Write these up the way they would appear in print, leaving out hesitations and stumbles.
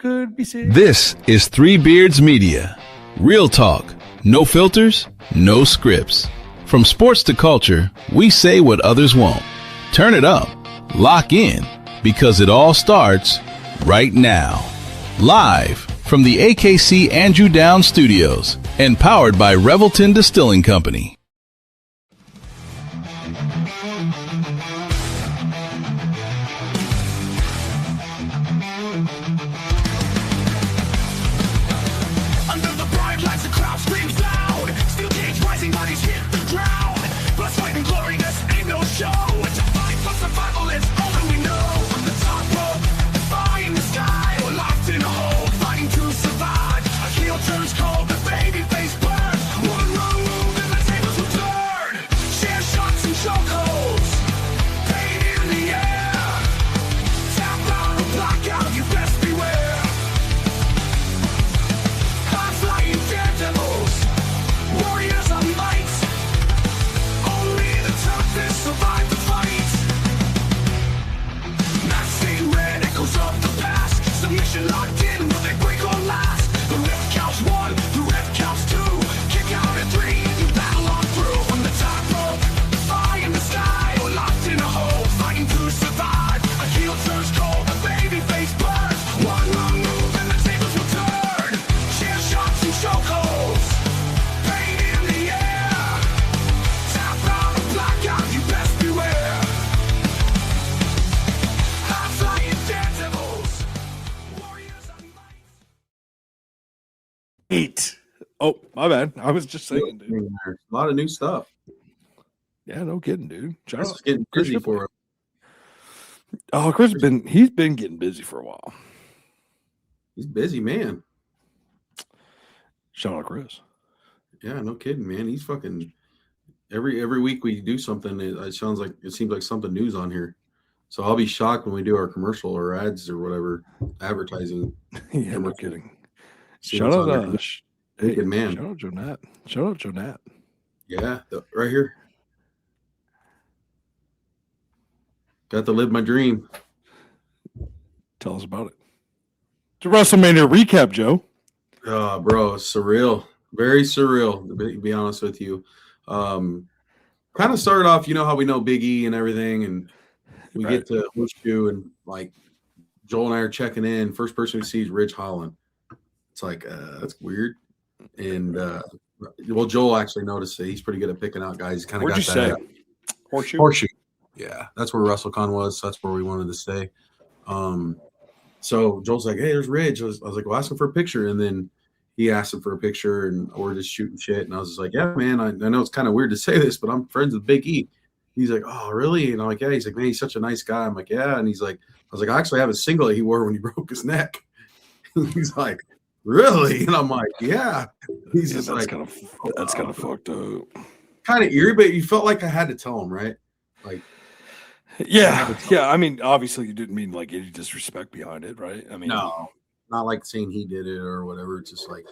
could be sick. This is Three Beards Media. Real talk, no filters, no scripts. From sports to culture, we say what others won't. Turn it up, lock in, because it all starts right now. Live from the AKC Andrew Downs Studios and powered by Revelton Distilling Company. Oh, my bad. I was just saying, dude. A lot of new stuff. Yeah, no kidding, dude. Chris is getting busy for him. Oh, he's been getting busy for a while. He's busy, man. Shout out Chris. Yeah, no kidding, man. He's fucking every week we do something. It seems like something new's on here. So I'll be shocked when we do our commercial or ads or whatever advertising. Yeah, no kidding. Shout out Hey, good man. Shout out Jonat. Yeah, right here. Got to live my dream. Tell us about it. It's a WrestleMania recap, Joe. Oh, bro, surreal. Very surreal, to be honest with you. Kind of started off, you know how we know Big E and everything, and we get to Horseshoe, and like Joel and I are checking in. First person who sees Ridge Holland. It's like, that's weird. And well, Joel actually noticed it. He's pretty good at picking out guys. Kind of got that. Horseshoe. Yeah, that's where WrestleCon was. So that's where we wanted to stay. So Joel's like, "Hey, there's Ridge." I was like, "Well, ask him for a picture." And then he asked him for a picture, and we're just shooting shit. And I was just like, "Yeah, man, I know it's kind of weird to say this, but I'm friends with Big E." He's like, "Oh, really?" And I'm like, "Yeah." He's like, "Man, he's such a nice guy." I'm like, "Yeah." And he's like, "I was like, I actually have a singlet he wore when he broke his neck." He's like, "Really?" And I'm like, "Yeah." He's just that's like, kind of fucked up. Kind of eerie, but you felt like I had to tell him, right? Like, yeah. I mean, obviously, you didn't mean like any disrespect behind it, right? I mean, no, not like saying he did it or whatever. It's just like,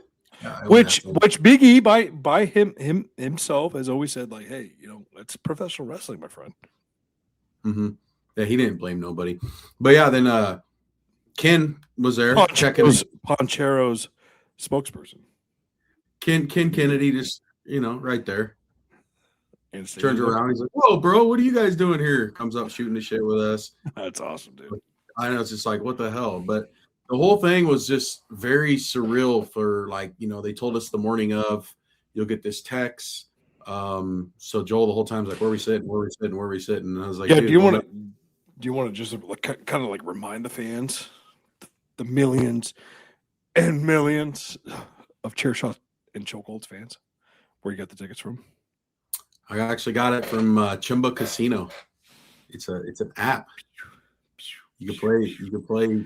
which Big E by himself has always said, like, "Hey, you know, it's professional wrestling, my friend." Mm-hmm. Yeah, he didn't blame nobody, but yeah, then Ken was there checking Ponchero's spokesperson. Ken Kennedy just, right there. And turns around. He's like, "Whoa, bro, what are you guys doing here?" Comes up shooting the shit with us. That's awesome, dude. I know, it's just like, what the hell? But the whole thing was just very surreal for, like, they told us the morning of, you'll get this text. So Joel the whole time's like, where we sitting? And I was like, yeah, do you want to just kind of like remind the fans, the millions and millions of Chair Shots and Chokeholds fans, where you got the tickets from? I actually got it from Chumba Casino. It's an app. You can play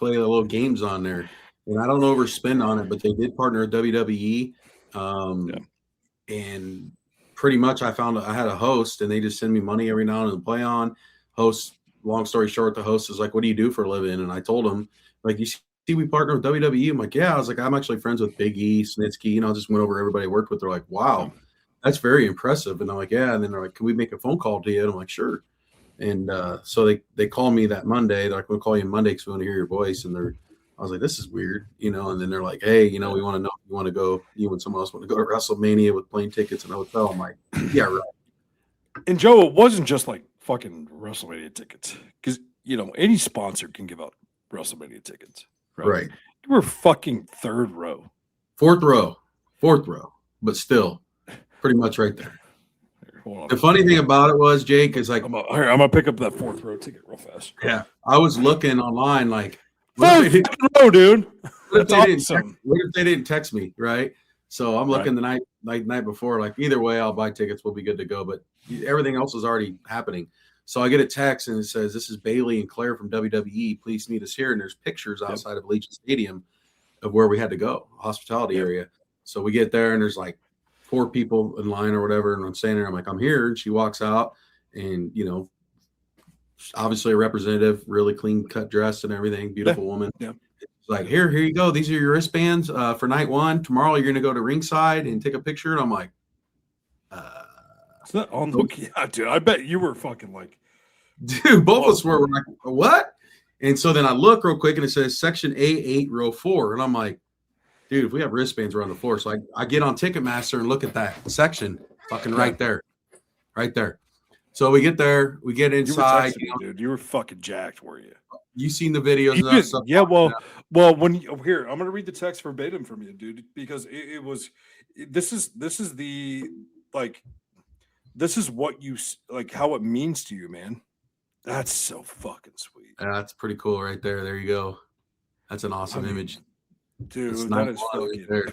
the little games on there. And I don't overspend on it, but they did partner with WWE. And pretty much I had a host, and they just send me money every now and then to play on. Host, long story short, the host is like, "What do you do for a living?" And I told him, like, "You see, we partner with WWE." I'm like, "Yeah." I was like, "I'm actually friends with Big E, Snitsky." Just went over everybody I worked with. They're like, "Wow, that's very impressive." And I'm like, "Yeah." And then they're like, "Can we make a phone call to you?" And I'm like, "Sure." And so they called me that Monday. They're like, "We'll call you Monday because we want to hear your voice." And I was like, this is weird, and then they're like, hey, we want to know if you want to go, you and someone else want to go to WrestleMania with plane tickets and a hotel. I'm like, yeah, right. And Joe, it wasn't just like fucking WrestleMania tickets, because any sponsor can give out WrestleMania tickets, Right. You were fucking third row, fourth row, but still pretty much right there. The funny thing about it was, Jake, is like, I'm gonna pick up that fourth row ticket real fast. Yeah, I was looking online, like, fourth row, dude. What if they didn't text me, right? So I'm looking the night before, like, either way, I'll buy tickets. We'll be good to go. But everything else is already happening. So I get a text and it says, "This is Bailey and Claire from WWE. Please meet us here." And there's pictures outside of Allegiant Stadium of where we had to go, hospitality area. So we get there and there's like 4 people in line or whatever. And I'm standing there. I'm like, "I'm here." And she walks out and, obviously a representative, really clean cut dress and everything. Beautiful woman. Yeah. It's like, here you go. These are your wristbands for night 1. Tomorrow you're going to go to ringside and take a picture. And I'm like, it's not on the yeah, dude. I bet you were fucking like, dude, both of us were like, what? And so then I look real quick and it says section A8, row 4. And I'm like, dude, if we have wristbands, we're on the floor. So I get on Ticketmaster and look at that section fucking right there. Right there. So we get there, we get inside. Dude, you were fucking jacked, were you? You seen the videos and that stuff? Yeah, well, when you here, I'm gonna read the text verbatim from you, dude, because it was. This is the like, this is what you like, how it means to you, man. That's so fucking sweet. That's pretty cool, right there. There you go. That's an awesome image, dude. That is fucking. Right,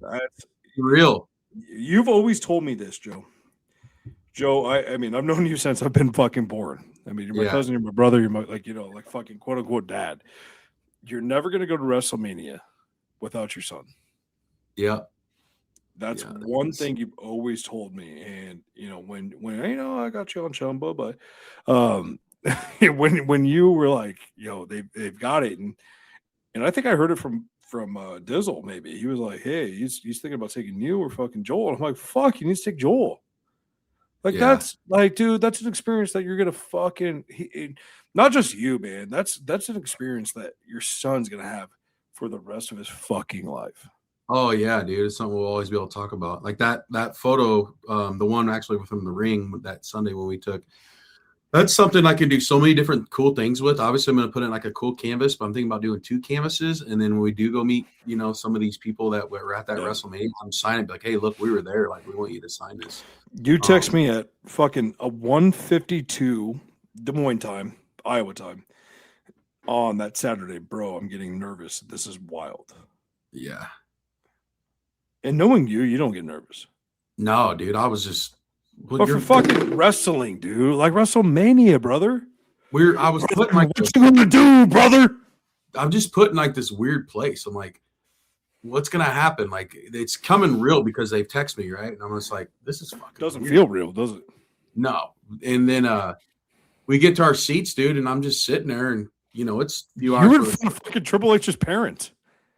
that's real. You've always told me this, Joe. Joe, I mean, I've known you since I've been fucking born. I mean, you're my cousin, you're my brother, you're my, like fucking quote unquote dad. You're never going to go to WrestleMania without your son. Yeah. That's one thing you've always told me. And, when I got you on Chumba, but when you were like, they've got it. And I think I heard it from Dizzle, maybe. He was like, hey, he's thinking about taking you or fucking Joel. And I'm like, fuck, you need to take Joel. Like, that's like, dude, that's an experience that you're going to fucking, not just you, man. That's an experience that your son's going to have for the rest of his fucking life. Oh yeah, dude. It's something we'll always be able to talk about. Like that photo, the one actually from the ring that Sunday when we took, that's something I can do so many different cool things with. Obviously, I'm going to put in like a cool canvas, but I'm thinking about doing 2 canvases. And then when we do go meet, some of these people that were at that WrestleMania, I'm signing like, hey, look, we were there. Like, we want you to sign this. You text me at fucking a 1:52 Des Moines time, Iowa time, on that Saturday, bro. I'm getting nervous. This is wild. Yeah. And knowing you don't get nervous. No, dude. I was just. But for fucking wrestling, dude, like WrestleMania, brother. I was putting like, what you gonna do, brother? I'm just putting like this weird place. I'm like, what's gonna happen? Like, it's coming real because they've texted me, right? And I'm just like, this is fucking. Doesn't weird. Feel real, does it? No. And then we get to our seats, dude, and I'm just sitting there, and it's a few hours. You were in front of fucking Triple H's parents.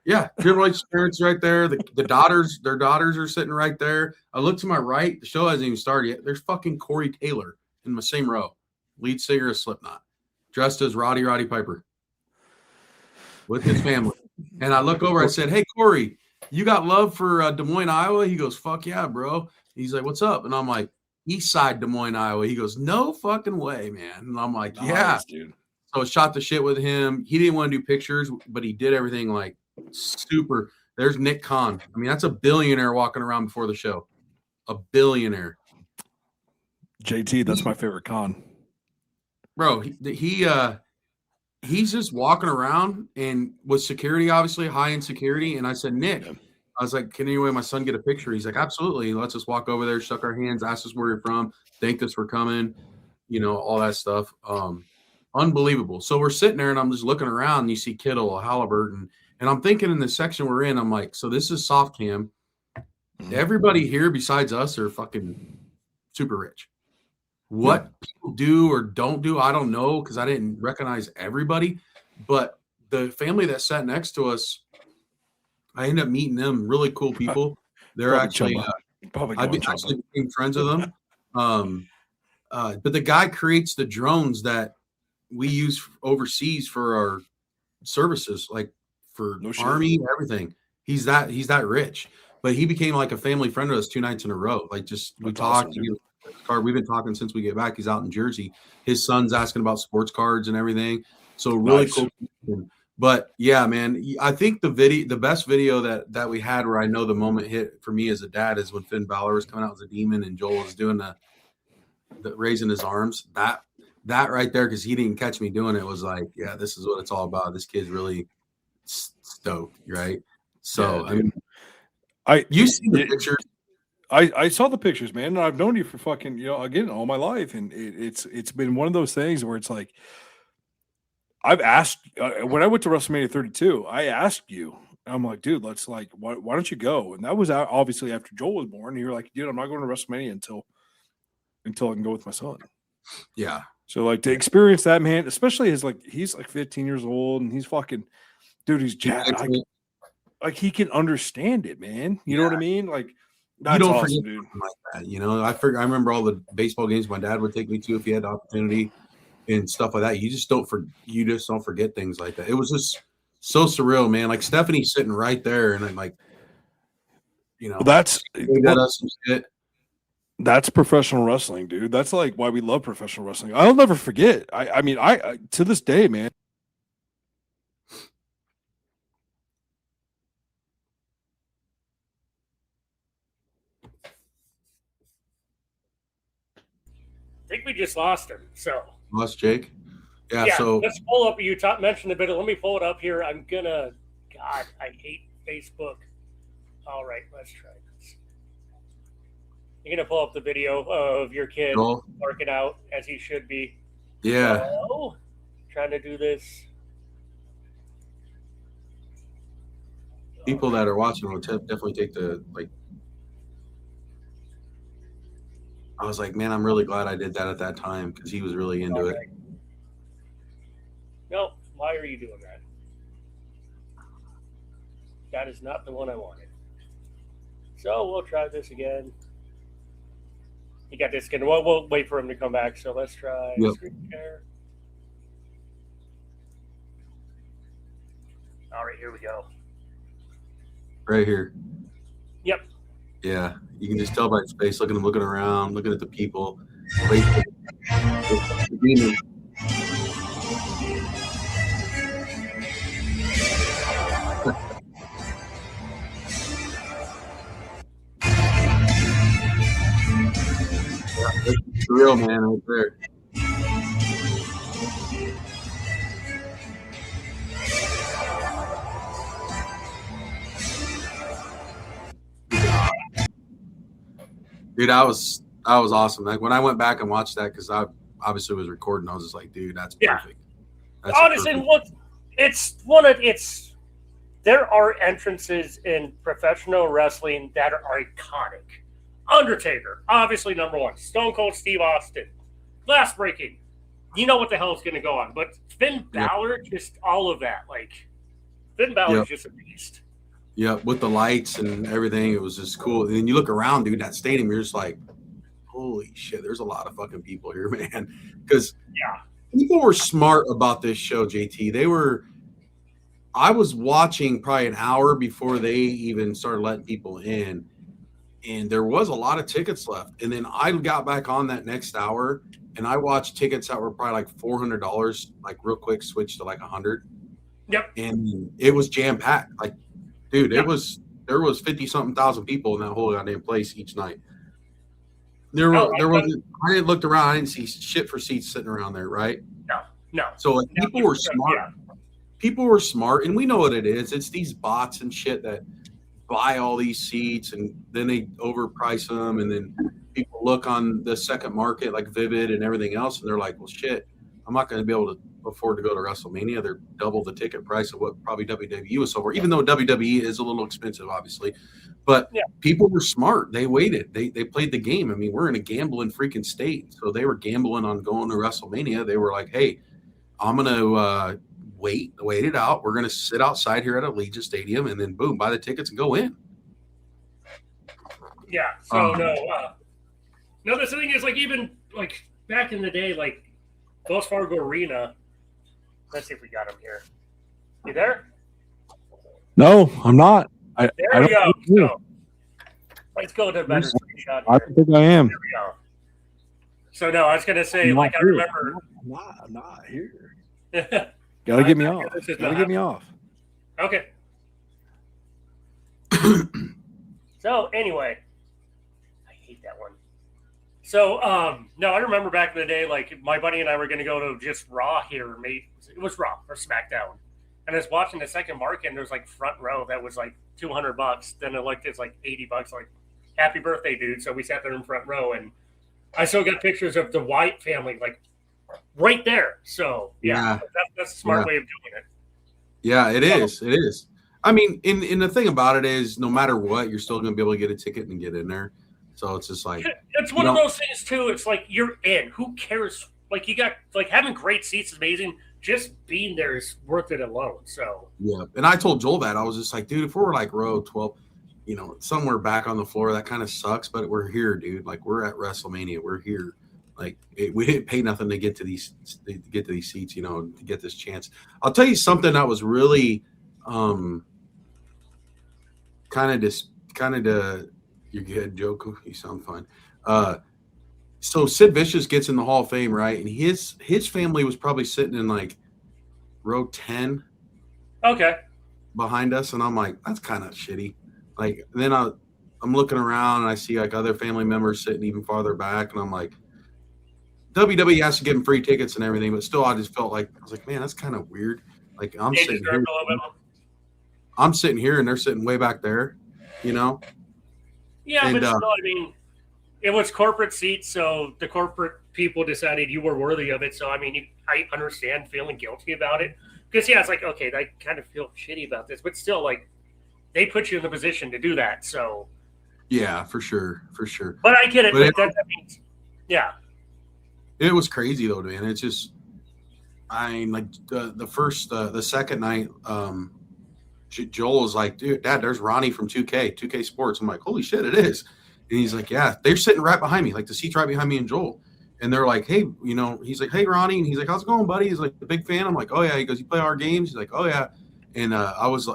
Yeah, Triple H's parents right there. The daughters, their daughters are sitting right there. I look to my right. The show hasn't even started yet. There's fucking Corey Taylor in the same row, lead singer of Slipknot, dressed as Roddy Piper with his family. And I look over. I said, "Hey, Corey, you got love for Des Moines, Iowa?" He goes, "Fuck yeah, bro." He's like, "What's up?" And I'm like, "East Side Des Moines, Iowa." He goes, "No fucking way, man." And I'm like, "Yeah, nice, dude." So I shot the shit with him. He didn't want to do pictures, but he did everything like super. There's Nick Khan. I mean, that's a billionaire walking around before the show. A billionaire. JT, that's my favorite Khan. Bro, he's just walking around and with security, obviously high-end security. And I said, Nick, I was like, can anyway my son get a picture? He's like, absolutely. Let's just walk over there, shook our hands, asked us where you're from, thanked us for coming, all that stuff. Unbelievable. So we're sitting there and I'm just looking around and you see Kittle, Halliburton. And I'm thinking in the section we're in, I'm like, so this is soft cam. Everybody here besides us are fucking super rich. What people do or don't do, I don't know, because I didn't recognize everybody. But the family that sat next to us, I ended up meeting them. Really cool people. They're actually, I've been actually became friends with them. But the guy creates the drones that we use overseas for our services. Like for No shit. Army, everything. He's that rich. But he became like a family friend of us 2 nights in a row. Like just we That's talked. awesome, dude. We've been talking since we get back. He's out in Jersey. His son's asking about sports cards and everything. So really Nice. cool. But yeah, man, I think the best video that we had where I know the moment hit for me as a dad is when Finn Balor was coming out as a demon and Joel was doing the raising his arms. That right there, because he didn't catch me doing it, was like, yeah, this is what it's all about. This kid's really stoked, right? So Yeah, I mean, you see the pictures. I saw the pictures, man, and I've known you for fucking, again, all my life, and it's been one of those things where it's like, I've asked when I went to WrestleMania 32, I asked you, I'm like, dude, let's like, why don't you go? And that was obviously after Joel was born. And you were like, dude, I'm not going to WrestleMania until I can go with my son. Yeah. So like to experience that, man, especially he's like 15 years old and he's fucking, dude, he's jacked. Like he can understand it, man. You know what I mean? Like that's you don't awesome, forget dude. like that. I remember all the baseball games my dad would take me to if he had the opportunity and stuff like that. You just don't forget things like that. It was just so surreal, man. Like Stephanie's sitting right there, and I'm like, that's professional wrestling, dude. That's like why we love professional wrestling. I'll never forget. I mean, I to this day, man. I think we just lost him. So lost Jake. Yeah. So let's pull up. You mentioned a bit. Let me pull it up here. I'm gonna. God, I hate Facebook. All right, let's try this. You're gonna pull up the video of your kid working out as he should be. Yeah. Trying to do this. People that are watching will definitely take the like. I was like, man, I'm really glad I did that at that time because he was really into it. No, why are you doing that? That is not the one I wanted. So we'll try this again. You got this again. We'll wait for him to come back. So let's try screen share. All right, here we go. Right here. Yep. Yeah, you can just tell by his face, looking around, looking at the people. That's real, man, right there. Dude, that was awesome. Like when I went back and watched that, because I obviously was recording, I was just like, dude, that's perfect. That's honestly, there are entrances in professional wrestling that are iconic. Undertaker, obviously number one. Stone Cold Steve Austin, glass breaking. You know what the hell is going to go on, but Finn Balor, just all of that. Like Finn Balor is just a beast. Yeah, with the lights and everything, it was just cool. And then you look around, dude, that stadium, you're just like, holy shit, there's a lot of fucking people here, man. Because people were smart about this show, JT. I was watching probably an hour before they even started letting people in, and there was a lot of tickets left. And then I got back on that next hour, and I watched tickets that were probably like $400, like real quick, switched to like $100. Yep. And it was jam-packed. Like, dude, there was 50-something thousand people in that whole goddamn place each night. I looked around, I didn't see shit for seats sitting around there, right? No. So like people were smart. Yeah. People were smart, and we know what it is. It's these bots and shit that buy all these seats, and then they overprice them, and then people look on the second market like Vivid and everything else, and they're like, well, shit, I'm not going to be able to afford to go to WrestleMania. They're double the ticket price of what probably WWE was over, even though WWE is a little expensive, obviously. But people were smart. They waited. They played the game. I mean, we're in a gambling freaking state. So they were gambling on going to WrestleMania. They were like, hey, I'm going to wait it out. We're going to sit outside here at Allegiant Stadium and then, boom, buy the tickets and go in. Yeah. So, no, the thing is, like, even, like, back in the day, like, Wells Fargo Arena. Let's see if we got him here. You there? No, I'm not. I There we go. don't think So, let's go to a better screenshot. I don't think I am. There we go. So no, I was gonna say, I'm like not I here. remember. I'm not here. Okay. Gotta get me off. Gotta get me off. So anyway, I hate that one. So no, I remember back in the day, like my buddy and I were gonna go to just Raw here. It was Raw or SmackDown, and I was watching the second market, and there's like front row that was like $200. Then it's like $80. Like, happy birthday, dude! So we sat there in front row, and I still got pictures of the White family, like right there. So yeah. That's a smart way of doing it. Yeah, it is. It is. I mean, in the thing about it is, no matter what, you're still going to be able to get a ticket and get in there. So it's just like it's one of those things too. It's like you're in. Who cares? Like you got like having great seats is amazing. Just being there is worth it alone. So yeah. And I told Joel that I was just like, dude, if we're like row 12, somewhere back on the floor, that kind of sucks. But we're here, dude. Like we're at WrestleMania. We're here. Like we didn't pay nothing to get to these seats. To get this chance. I'll tell you something that was really kind of you're good, Joe. You sound fine. So Sid Vicious gets in the Hall of Fame, right? And his family was probably sitting in like row 10. Okay. Behind us, and I'm like, that's kind of shitty. Like then I'm looking around and I see like other family members sitting even farther back, and I'm like, WWE has to give them free tickets and everything, but still, I just felt like I was like, man, that's kind of weird. Like I'm sitting here and they're sitting way back there, Yeah, but still, I mean, it was corporate seats, so the corporate people decided you were worthy of it. So I mean, I understand feeling guilty about it because it's like, okay, I kind of feel shitty about this, but still, like, they put you in the position to do that. So yeah, for sure. But I get it. That means, yeah. It was crazy though, man. It's just, I mean, like the second night, Joel was like, dude, Dad, there's Ronnie from 2K Sports. I'm like, holy shit, it is. And he's like, yeah, they're sitting right behind me, like the seat's right behind me and Joel. And they're like, hey, he's like, hey, Ronnie. And he's like, how's it going, buddy? He's like, a big fan. I'm like, oh yeah. He goes, you play our games? He's like, oh yeah. And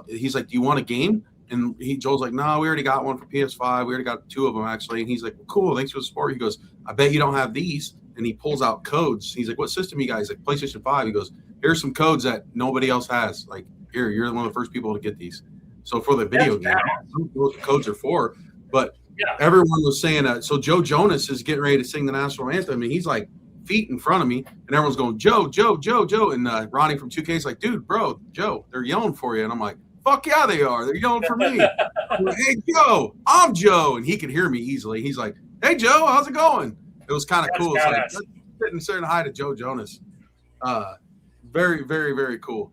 he's like, do you want a game? And Joel's like, no, we already got one for PS5. We already got 2 of them actually. And he's like, well, cool, thanks for the support. He goes, I bet you don't have these. And he pulls out codes. He's like, what system you guys? He's like, PlayStation 5. He goes, here's some codes that nobody else has. Like, here, you're one of the first people to get these. So for the video game, I don't know what the codes are for, but everyone was saying, so Joe Jonas is getting ready to sing the national anthem, and he's like feet in front of me, and everyone's going, Joe. And Ronnie from 2K is like, dude, bro, Joe, they're yelling for you. And I'm like, fuck yeah, they are. They're yelling for me. I'm like, hey, Joe, I'm Joe. And he could hear me easily. He's like, hey, Joe, how's it going? It was kind of cool. It's like sitting and saying hi to Joe Jonas. Very, very, very cool.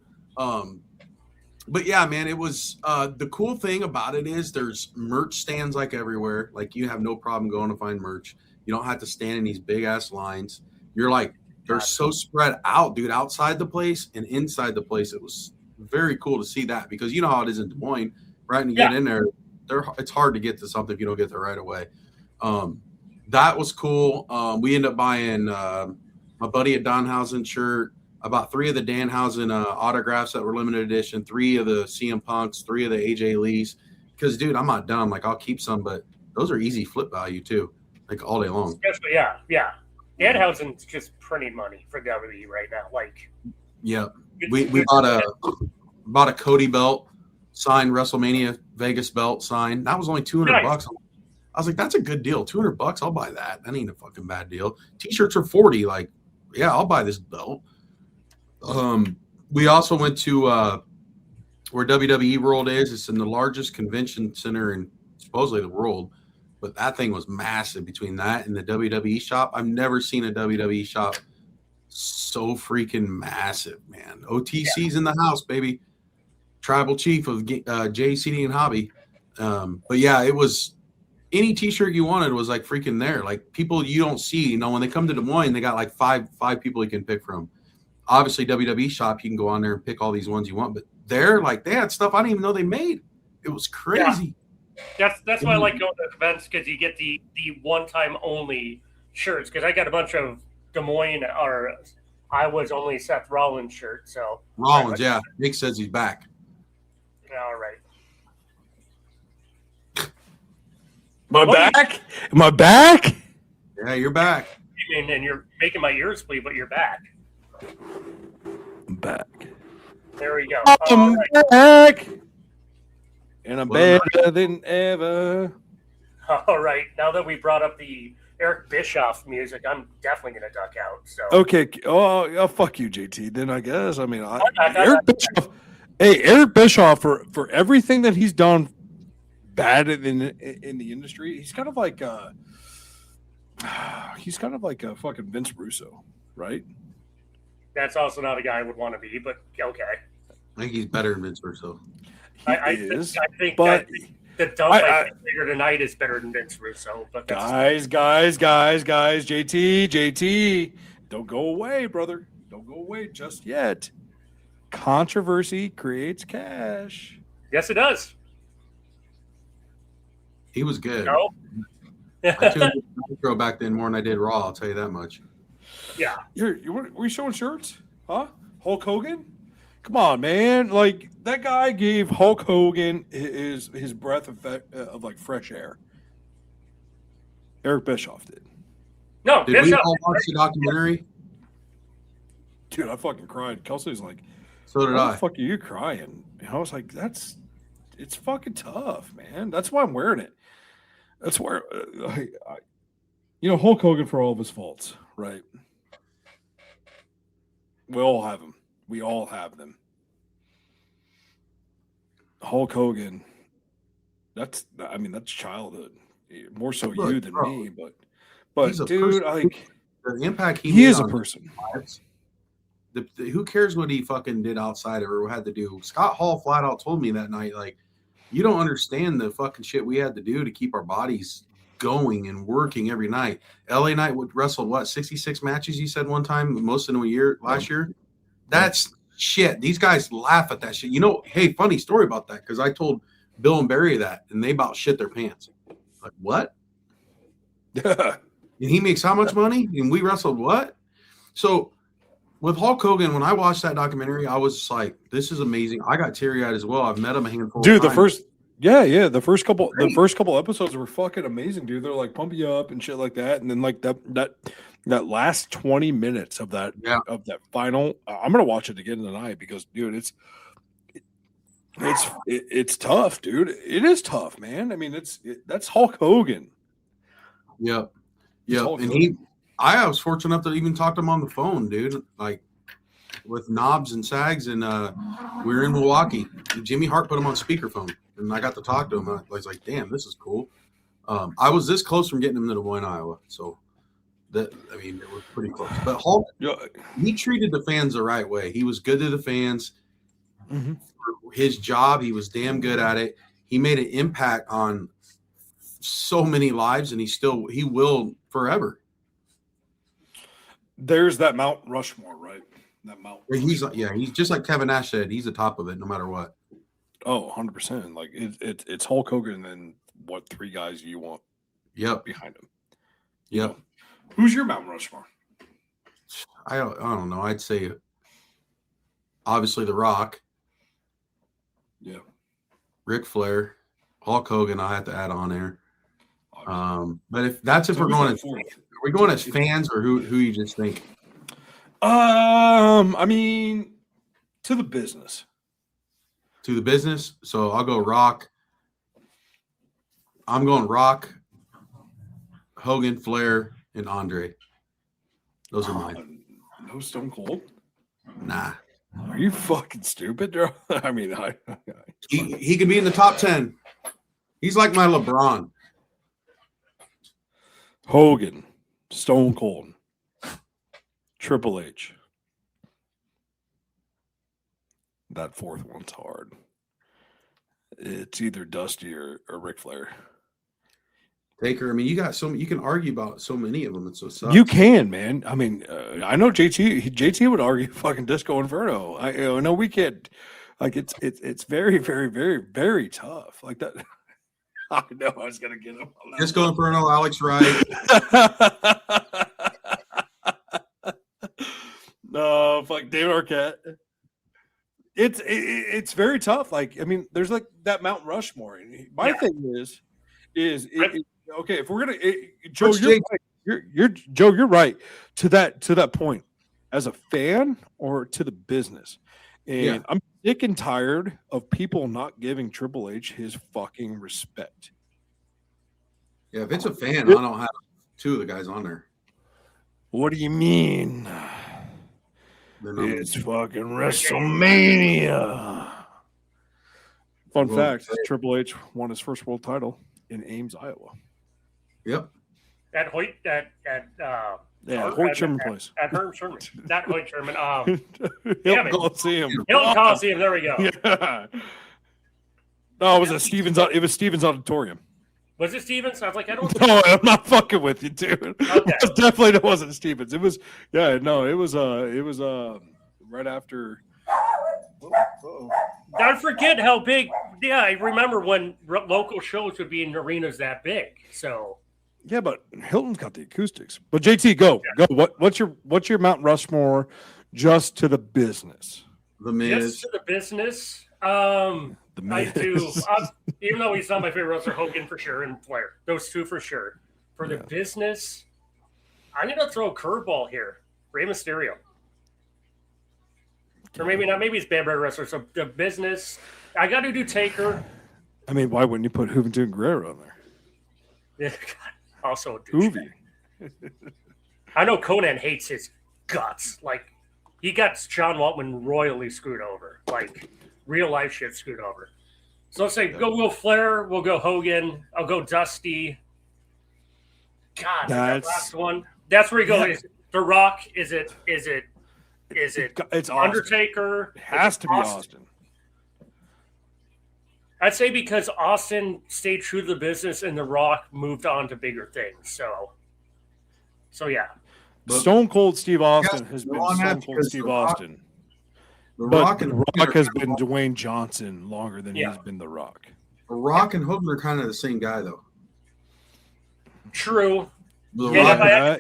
But yeah, man, it was the cool thing about it is there's merch stands like everywhere. Like you have no problem going to find merch. You don't have to stand in these big ass lines. You're like, they're so spread out, dude, outside the place and inside the place. It was very cool to see that because you know how it is in Des Moines, right? And you get in there, it's hard to get to something if you don't get there right away. That was cool. We ended up buying my buddy a Danhausen shirt, about 3 of the Danhausen autographs that were limited edition, 3 of the CM Punks, 3 of the AJ Lees. Because, dude, I'm not dumb. Like, I'll keep some, but those are easy flip value, too, like all day long. Especially, yeah. Danhausen's just printing money for WWE right now. Like, yeah. We bought a Cody belt, signed WrestleMania Vegas belt, signed. That was only $200. I was like, that's a good deal. $200, I'll buy that. That ain't a fucking bad deal. T-shirts are $40. Like, yeah, I'll buy this belt. We also went to where WWE World is. It's in the largest convention center in supposedly the world, but that thing was massive between that and the WWE shop. I've never seen a WWE shop so freaking massive, man. OTC's in the house, baby. Tribal chief of JCD and Hobby. But yeah, it was any T-shirt you wanted was like freaking there. Like people you don't see, when they come to Des Moines, they got like five people you can pick from. Obviously, WWE shop, you can go on there and pick all these ones you want. But they're like, they had stuff I didn't even know they made. It was crazy. Yeah. That's why I like going to events because you get the one-time only shirts. Because I got a bunch of Des Moines or I was only Seth Rollins shirt. So Rollins, yeah. Nick says he's back. All right. Am I back? Am I back? Yeah, you're back. And you're making my ears bleed, but you're back. I'm back. There we go. I'm back. And I'm Well, better than ever. All right. Now that we brought up the Eric Bischoff music, I'm definitely going to duck out. So Okay. Oh, fuck you, JT. Then I guess. I mean, back. Eric Bischoff. Hey, Eric Bischoff, for everything that he's done bad in the industry, he's kind of like a fucking Vince Russo, right? That's also not a guy I would want to be, but okay. I think he's better than Vince Russo. I think the dump I think later tonight is better than Vince Russo. But guys, JT, don't go away, brother. Don't go away just yet. Controversy creates cash. Yes, it does. He was good. No. I tuned in Nitro back then more than I did Raw. I'll tell you that much. Yeah. Were you showing shirts? Huh? Hulk Hogan? Come on, man! Like that guy gave Hulk Hogan his breath of like fresh air. Eric Bischoff did. No, Did we Bischoff. all watch the documentary? Dude, I fucking cried. Kelsey's like, So did "Why I. the fuck are you crying?" And I was like, it's fucking tough, man. That's why I'm wearing it. That's where, Hulk Hogan for all of his faults, right? We all have them. We all have them. Hulk Hogan, that's childhood. More so Look, you than bro, me, but he's a dude, person. The impact he he made is a on person. lives, who cares what he fucking did outside of or had to do? Scott Hall flat out told me that night, like, you don't understand the fucking shit we had to do to keep our bodies going and working every night. LA Knight would wrestle 66 matches, you said one time, most in a year last year. That's shit. These guys laugh at that shit. Hey, funny story about that, because I told Bill and Barry that, and they about shit their pants. Like, what? And he makes how much money? And we wrestled what? So with Hulk Hogan, when I watched that documentary, I was just like, this is amazing. I got teary-eyed as well. I've met him a handful Dude, of times. the first couple episodes were fucking amazing, dude. They're like pump you up and shit like that, and then like that last 20 minutes of that final, I'm gonna watch it again tonight because, dude, it's tough, dude. It is tough, man. I mean, that's Hulk Hogan. Yep. Hulk And Hogan. I was fortunate enough to even talk to him on the phone, dude. Like with Knobs and Sags, and we were in Milwaukee. Jimmy Hart put him on speakerphone, and I got to talk to him. I was like, "Damn, this is cool." I was this close from getting him to Des Moines, Iowa. So it was pretty close. But Hulk, he treated the fans the right way. He was good to the fans. Mm-hmm. For his job, he was damn good at it. He made an impact on so many lives, and he will forever. There's that Mount Rushmore, right? That Mount. He's just like Kevin Nash said. He's the top of it, no matter what. Oh, 100%. Like it's Hulk Hogan, and then what 3 guys you want? Yep. Behind him. Yep. Who's your Mount Rushmore? I don't know. I'd say obviously The Rock. Yeah. Ric Flair, Hulk Hogan. I have to add on there. But if we're going as fans, or who you just think? I mean, to the business. To the business. So I'll go Rock. I'm going Rock, Hogan, Flair, and Andre. Those are mine. No Stone Cold? Nah. Are you fucking stupid, bro? I mean, he could be in the top 10. He's like my LeBron. Hogan, Stone Cold, Triple H. That 4th one's hard. It's either Dusty or Ric Flair. Taker. I mean, you can argue about so many of them. It's so sucks. You can, man. I mean, I know JT would argue fucking Disco Inferno. I know we can't. Like it's very, very, very, very tough. Like that. I know I was gonna get him. Disco Inferno, Alex Wright. No, fuck David Arquette. it's very tough. Like, I mean, there's like that Mount Rushmore. My thing is okay, if we're gonna Joe, you're right to that point as a fan or to the business. And I'm sick and tired of people not giving Triple H his fucking respect. Yeah, if it's a fan, I don't have two of the guys on there. What do you mean? It's fucking WrestleMania. Fun fact: Triple H won his first world title in Ames, Iowa. Yep. At Hoyt, Hoyt Sherman place. At Herm Sherman, not Hoyt Sherman. Hilton Coliseum. Hilton Coliseum. There we go. Yeah. No, it was Stevens. It was Stevens Auditorium. Was it Stevens? I was like, I don't. No, I'm not fucking with you, dude. Okay. It definitely wasn't Stevens. It was. Yeah, no, it was right after. Don't forget how big. Yeah, I remember when local shows would be in arenas that big. So. Yeah, but Hilton's got the acoustics. But JT, go. What's your Mount Rushmore just to the business? The Miz. Just to the business. I do. Even though he's not my favorite wrestler, Hogan for sure and Flair. Those two for sure. For the business, I'm going to throw a curveball here. Rey Mysterio. Or maybe not. Maybe he's bad wrestler. So the business, I got to do Taker. I mean, why wouldn't you put Juventud and Guerrero on there? Yeah, also a douchebag. I know Conan hates his guts. Like, he got John Waltman royally screwed over. Like, real life shit screwed over. So let's say we'll go Flair, we'll go Hogan, I'll go Dusty. God, that last one. That's where you go. Is it The Rock? Is it it's Undertaker? It has to be Austin. I'd say because Austin stayed true to the business and The Rock moved on to bigger things. So yeah. Stone Cold Steve Austin has been Stone Cold Steve Austin. The Rock has been Dwayne Johnson longer than he's been The Rock. The Rock and Hogan are kind of the same guy, though. True. I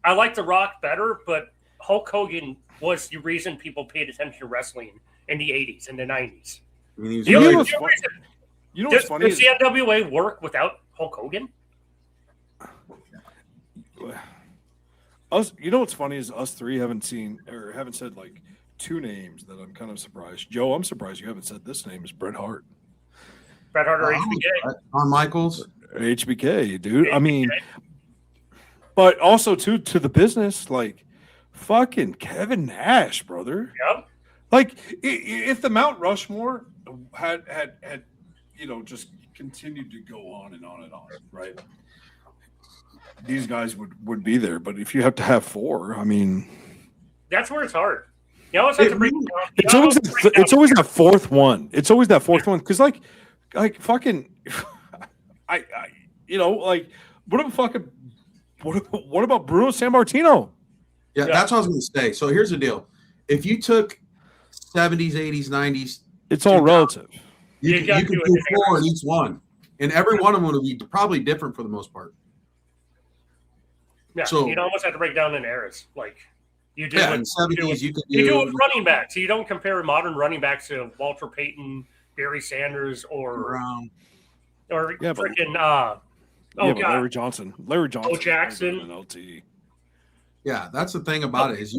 like The Rock better, but Hulk Hogan was the reason people paid attention to wrestling in the 80s and the 90s. I mean, you know what's funny? Does the NWA work without Hulk Hogan? You know what's funny is us three haven't said like two names that I'm kind of surprised. Joe, I'm surprised you haven't said this name is Bret Hart. Bret Hart or HBK? Shawn Michaels. HBK, dude. I mean, but also to the business, like fucking Kevin Nash, brother. Yep. Like if the Mount Rushmore had just continued to go on and on and on, right? These guys would be there, but if you have to have four, I mean, that's where it's hard. You always have to bring. It's always that fourth one. It's always that fourth one because like fucking, I like what about Bruno Sammartino? Yeah, that's what I was going to say. So here's the deal: if you took 70s, 80s, 90s, it's all relative. You can do four in each one, and every one of them would be probably different for the most part. Yeah, so you'd almost have to break down in eras. Like you do in the 70s, you do with running backs. So you don't compare modern running backs to Walter Payton, Barry Sanders, or freaking Larry Johnson. Bo Jackson. LT. Yeah, that's the thing about it is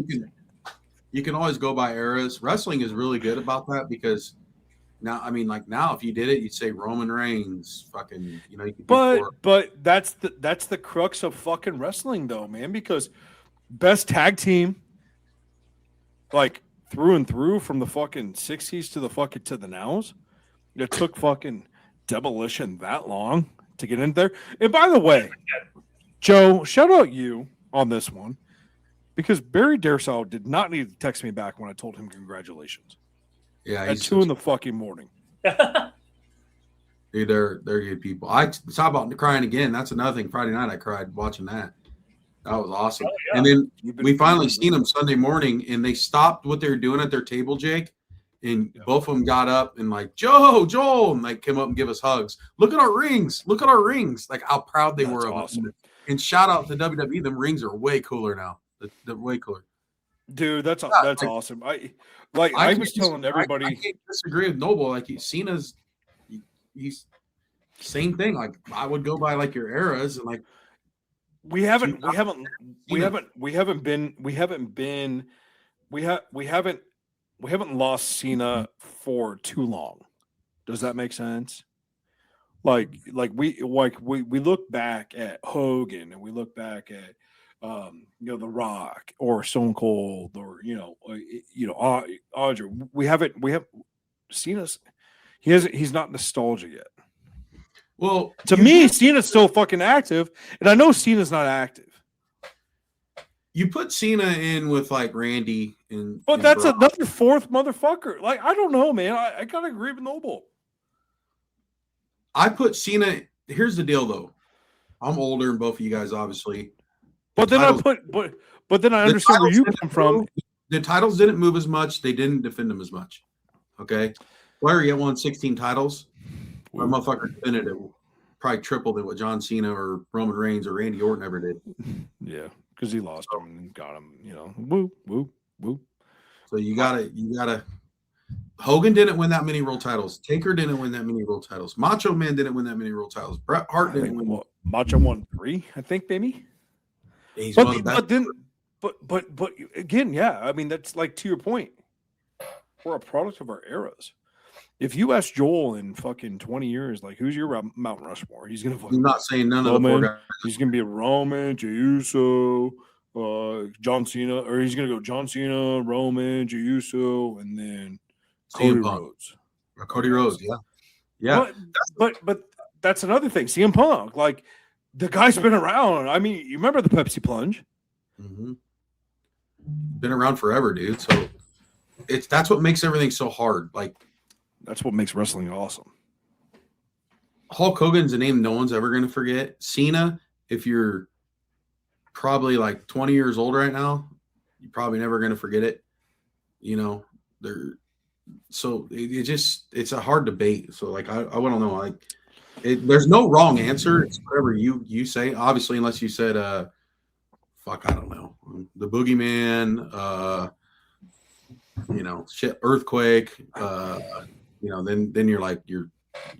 you can always go by eras. Wrestling is really good about that because now, I mean, like now, if you did it, you'd say Roman Reigns, fucking, you could but that's the crux of fucking wrestling, though, man. Because best tag team, like through and through, from the fucking 60s to the nows, it took fucking Demolition that long to get in there. And by the way, Joe, shout out you on this one because Barry Daresau did not need to text me back when I told him congratulations. Yeah, at 2 in the fucking morning. Dude, they're good people. I saw about crying again. That's another thing. Friday night I cried watching that. That was awesome. Oh, yeah. And then we finally seen them Sunday morning, and they stopped what they were doing at their table, Jake. And both of them got up and like Joel, and like came up and give us hugs. Look at our rings. Like how proud they were of us. And shout out to WWE. Them rings are way cooler now. They're way cooler. Dude, that's like, awesome. I was telling everybody. I can't disagree with Noble. Like Cena's, he's same thing. Like I would go by like your eras and like we haven't lost Cena for too long. Does that make sense? Like we look back at Hogan and we look back at The Rock or Stone Cold or Andre. We have Cena's. He's not nostalgia yet. Well, to me, Cena's still fucking active, and I know Cena's not active. You put Cena in with like Randy but that's Brock. Another fourth motherfucker. Like I don't know, man. I gotta agree with Noble. I put Cena. Here's the deal, though. I'm older than both of you guys, obviously. But then I understand where you come from. The titles didn't move as much. They didn't defend them as much. Okay, Larry won 16 titles. My motherfucker defended it probably triple than what John Cena or Roman Reigns or Randy Orton ever did. Yeah, because he lost him and got him. Woo, woo, woo. So you gotta. Hogan didn't win that many world titles. Taker didn't win that many world titles. Macho Man didn't win that many world titles. Bret Hart didn't win. Well, Macho won 3, I think, baby. He's but again, yeah. I mean, that's like to your point. We're a product of our eras. If you ask Joel in fucking 20 years, like, who's your Mount Rushmore? He's gonna. I'm not saying none Roman, of the 4 guys. He's gonna be a Roman, Jey Uso, John Cena, or he's gonna go John Cena, Roman, Jey Uso, and then Cody Rhodes. Cody Rhodes, yeah. But that's another thing. CM Punk, like the guy's been around. I mean, you remember the Pepsi plunge? Mm-hmm. Been around forever, dude. So that's what makes everything so hard. Like that's what makes wrestling awesome. Hulk Hogan's a name no one's ever going to forget. Cena, if you're probably like 20 years old right now, you're probably never going to forget it. So it's a hard debate. So like I don't know. Like there's no wrong answer. It's whatever you say. Obviously, unless you said I don't know, the Boogeyman, shit, earthquake. Then you're like you're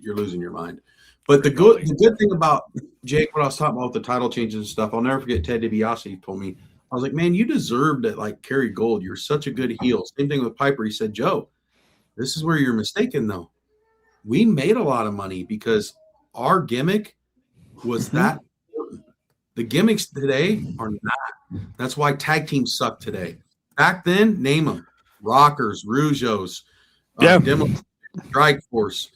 losing your mind. But the good thing about Jake, what I was talking about with the title changes and stuff, I'll never forget Ted DiBiase told me. I was like, man, you deserve to like carry gold. You're such a good heel. Same thing with Piper. He said, Joe, this is where you're mistaken, though. We made a lot of money because our gimmick was that important. The gimmicks today are not. That's why tag teams suck today. Back then, name them. Rockers, Rougeos, Demo, Strike Force.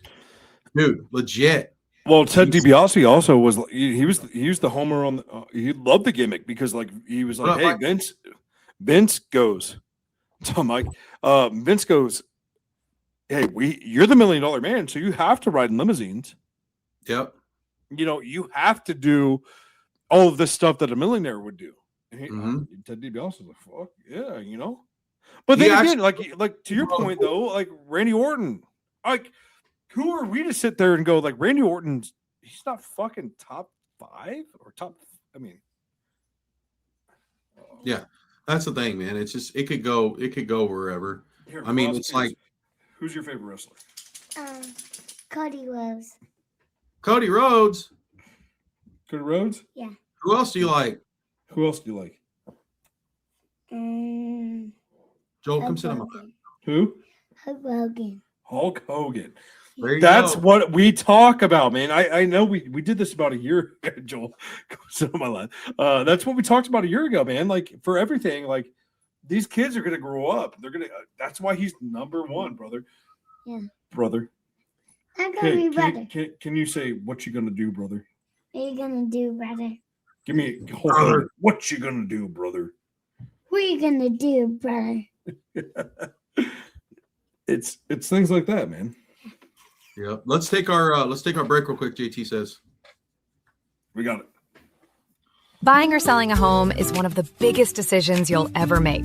Dude, legit. Well, Ted DiBiase also was he was the homer on the he loved the gimmick because like he was like, hey, Vince goes. So Mike, Vince goes, hey, you're the $1 million man, so you have to ride in limousines. Yep. You have to do all of this stuff that a millionaire would do. And Ted DiBiase was like, fuck yeah, But then again, like to your point though, like Randy Orton, like who are we to sit there and go like Randy Orton's? He's not fucking top 5 or top. I mean, yeah, that's the thing, man. It's just it could go wherever. Here, I mean, it's like, who's your favorite wrestler? Cody Rhodes. Cody Rhodes. Cody Rhodes? Yeah. Who else do you like? Who else do you like? Joel, come sit on my lap. Who? Hulk Hogan. Hulk Hogan. That's what we talk about, man. I know we did this about a year ago, Joel. Come sit on my lap. That's what we talked about a year ago, man. Like for everything, like these kids are gonna grow up. They're gonna. That's why he's number 1, brother. Yeah. Brother. I'm gonna be brother. Can you say what you gonna do, brother? What you gonna do, brother? Give me brother. What you gonna do, brother? What you gonna do, brother? It's things like that, man. Yeah. Let's take our break real quick. JT says. We got it. Buying or selling a home is one of the biggest decisions you'll ever make.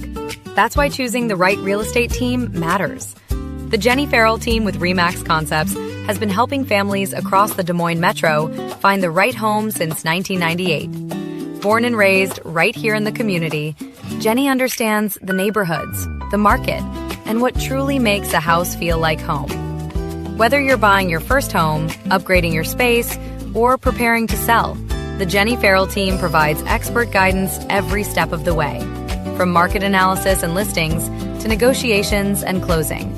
That's why choosing the right real estate team matters. The Jenny Farrell team with RE/MAX Concepts has been helping families across the Des Moines metro find the right home since 1998. Born and raised right here in the community, Jenny understands the neighborhoods, the market, and what truly makes a house feel like home. Whether you're buying your first home, upgrading your space, or preparing to sell, the Jenny Farrell team provides expert guidance every step of the way, from market analysis and listings to negotiations and closing.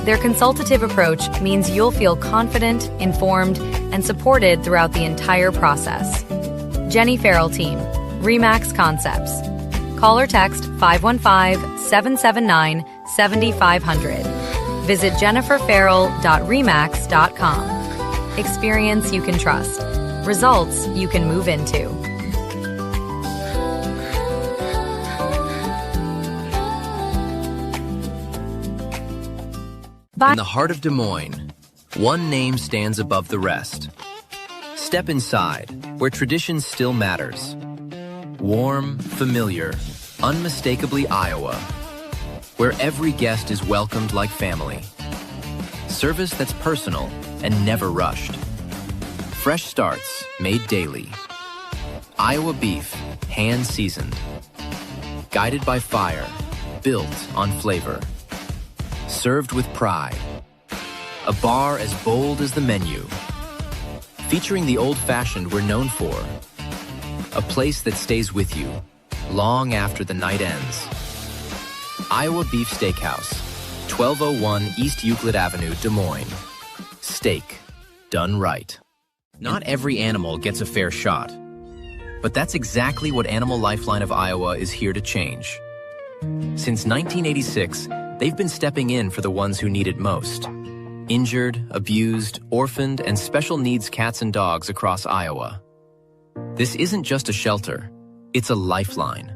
Their consultative approach means you'll feel confident, informed, and supported throughout the entire process. Jenny Farrell Team, RE/MAX Concepts. Call or text 515-779-7500. Visit jenniferfarrell.remax.com. Experience you can trust. Results you can move into. In the heart of Des Moines, one name stands above the rest. Step inside, where tradition still matters. Warm, familiar, unmistakably Iowa, where every guest is welcomed like family. Service that's personal and never rushed. Fresh starts made daily. Iowa beef, hand-seasoned. Guided by fire, built on flavor. Served with pride. A bar as bold as the menu. Featuring the old-fashioned we're known for. A place that stays with you long after the night ends. Iowa Beef Steakhouse, 1201 East Euclid Avenue, Des Moines. Steak, done right. Not every animal gets a fair shot, but that's exactly what Animal Lifeline of Iowa is here to change. Since 1986, they've been stepping in for the ones who need it most. Injured, abused, orphaned, and special needs cats and dogs across Iowa. This isn't just a shelter, it's a lifeline.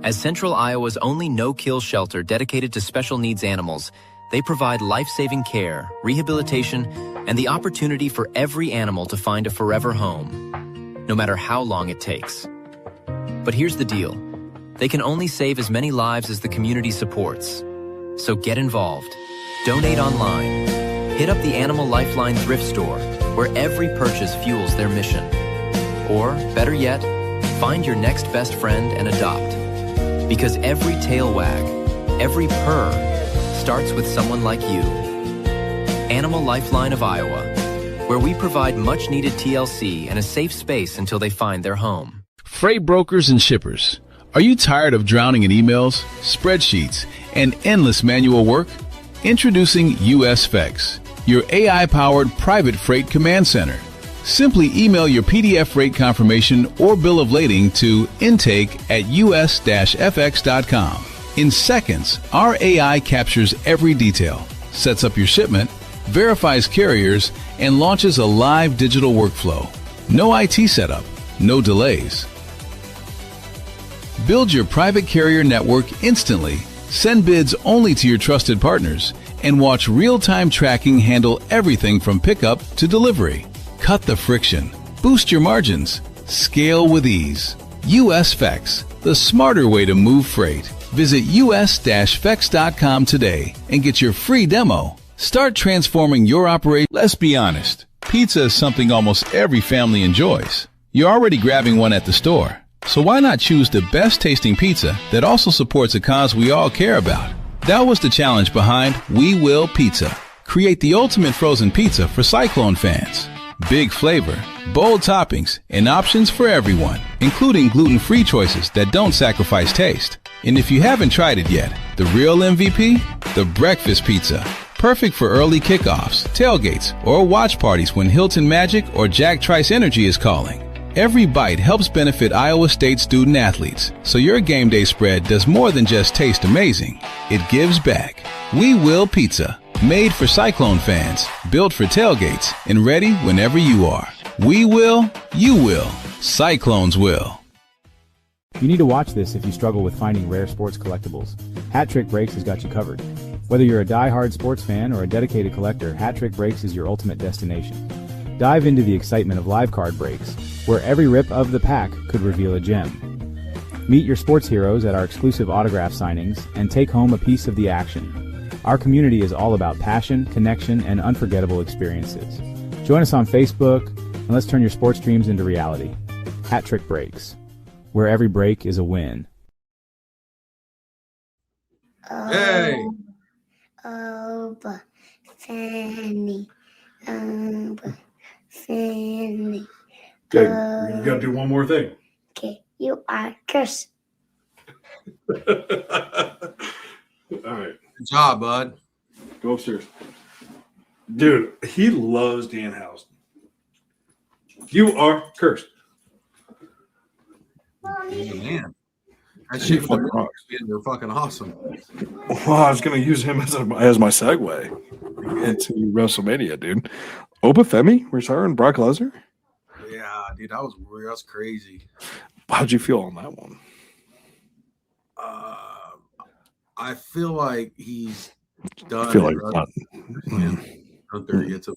As Central Iowa's only no-kill shelter dedicated to special needs animals, they provide life-saving care, rehabilitation, and the opportunity for every animal to find a forever home, no matter how long it takes. But here's the deal. They can only save as many lives as the community supports. So get involved. Donate online. Hit up the Animal Lifeline thrift store, where every purchase fuels their mission. Or, better yet, find your next best friend and adopt. Because every tail wag, every purr, starts with someone like you. Animal Lifeline of Iowa, where we provide much-needed TLC and a safe space until they find their home. Freight brokers and shippers, are you tired of drowning in emails, spreadsheets, and endless manual work? Introducing USFX, your AI-powered private freight command center. Simply email your PDF rate confirmation or bill of lading to intake@us-fx.com. In seconds, our AI captures every detail, sets up your shipment, verifies carriers, and launches a live digital workflow. No IT setup, no delays. Build your private carrier network instantly, send bids only to your trusted partners, and watch real-time tracking handle everything from pickup to delivery. Cut the friction, boost your margins, scale with ease. USFX, the smarter way to move freight. Visit us-fex.com today and get your free demo. Start transforming your operation. Let's be honest, pizza is something almost every family enjoys. You're already grabbing one at the store, so why not choose the best tasting pizza that also supports a cause we all care about? That was the challenge behind We Will Pizza. Create the ultimate frozen pizza for Cyclone fans. Big flavor, bold toppings, and options for everyone, including gluten-free choices that don't sacrifice taste. And if you haven't tried it yet, the real MVP? The breakfast pizza. Perfect for early kickoffs, tailgates, or watch parties when Hilton Magic or Jack Trice Energy is calling. Every bite helps benefit Iowa State student athletes, so your game day spread does more than just taste amazing. It gives back. We Will Pizza. Made for Cyclone fans, built for tailgates, and ready whenever you are. We will, you will, Cyclones will. You need to watch this if you struggle with finding rare sports collectibles. Hat Trick Breaks has got you covered. Whether you're a die-hard sports fan or a dedicated collector, Hat Trick Breaks is your ultimate destination. Dive into the excitement of live card breaks, where every rip of the pack could reveal a gem. Meet your sports heroes at our exclusive autograph signings and take home a piece of the action. Our community is all about passion, connection, and unforgettable experiences. Join us on Facebook, and let's turn your sports dreams into reality. Hat Trick Breaks, where every break is a win. Hey. Oba Femi. Oba Femi. Okay, you got to do one more thing. Okay, you are cursed. All right, Good job, bud. go upstairs. Dude, he loves Danhausen. You are cursed. Man. That shit fucking rocks. They're fucking awesome. Well, I was going to use him as my segue into WrestleMania, dude. Oba Femi retiring Brock Lesnar? Yeah, dude, that was weird. That's crazy. How'd you feel on that one? I feel like he's done. I feel like it's not. Gunther gets a.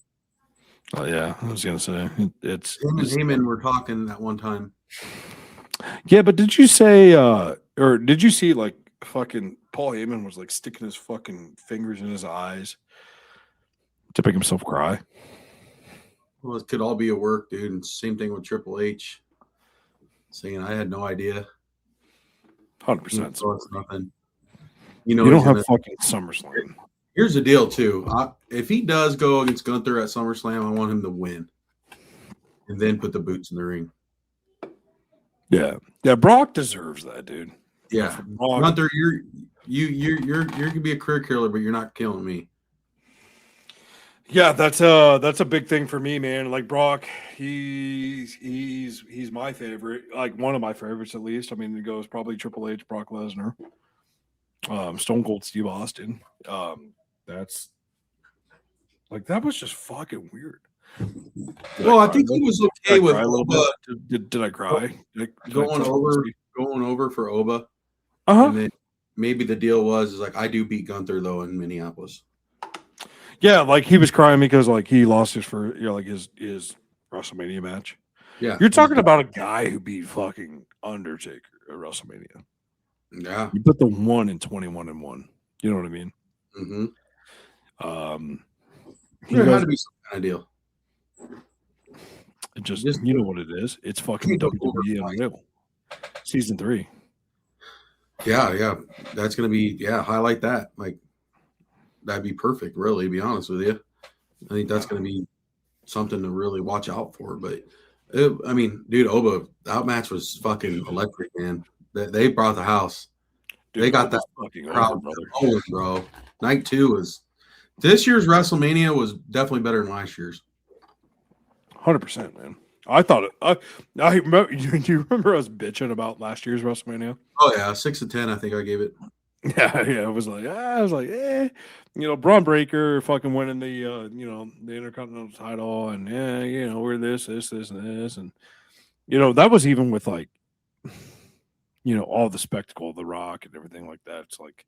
Oh, yeah, I was going to say. It's Him and Heyman were talking at one time. Yeah, but did you say, or did you see, like, fucking Paul Heyman was, like, sticking his fucking fingers in his eyes to make himself cry? Well, it could all be a work, dude. And same thing with Triple H. Saying I had no idea. 100%. So it's nothing. You don't have fucking SummerSlam. Here's the deal, too. If he does go against Gunther at SummerSlam, I want him to win. And then put the boots in the ring. Yeah. Yeah, Brock deserves that, dude. Yeah. Gunther, you're gonna be a career killer, but you're not killing me. Yeah, that's a big thing for me, man. Like Brock, he's my favorite, like one of my favorites at least. I mean, it goes probably Triple H, Brock Lesnar, Stone Cold Steve Austin. That's like that was just fucking weird. I think he was okay with Oba. Did I cry? Going over for Oba. And then maybe the deal was like I do beat Gunther though in Minneapolis. Yeah, like he was crying because like he lost his his WrestleMania match. Yeah, you're talking about a guy who beat fucking Undertaker at WrestleMania. Yeah, you put the 1 in 21-1. You know what I mean? Mm-hmm. There had to be some kind of deal. It just you know what it is. It's fucking WWE Unreal. Season 3. Yeah. That's gonna be highlight that. Like that'd be perfect, really, to be honest with you. I think that's gonna be something to really watch out for. But I mean, dude, Oba, that match was fucking electric, man. They brought the house. Dude, they got that fucking crowd rolling, bro. Night 2 was this year's WrestleMania was definitely better than last year's. 100%, man. I thought it. I remember. Do you remember us bitching about last year's WrestleMania? Oh yeah, 6 of 10. I think I gave it. Yeah. It was like, Braun Breaker fucking winning the, the Intercontinental title, and we're this, and this, and that was even with like, all the spectacle of The Rock and everything like that. It's like,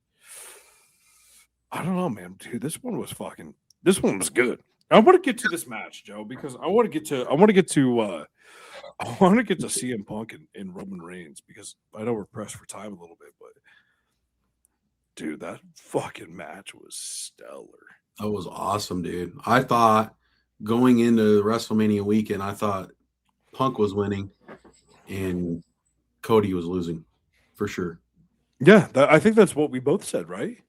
I don't know, man, dude. This one was good. I want to get to this match, Joe, because I want to get to CM Punk and Roman Reigns, because I know we're pressed for time a little bit, but dude, that fucking match was stellar. That was awesome, dude. I thought going into WrestleMania weekend, I thought Punk was winning and Cody was losing for sure. Yeah, I think that's what we both said, right?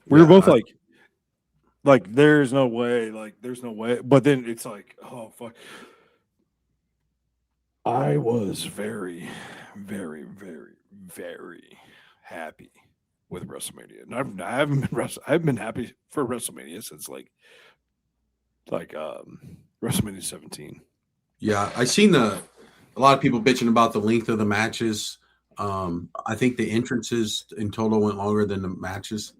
We were both like, there's no way. But then it's like, oh, fuck. I was very, very, very, very happy with WrestleMania. And I haven't been happy for WrestleMania since like WrestleMania 17. Yeah, I seen a lot of people bitching about the length of the matches. I think the entrances in total went longer than the matches.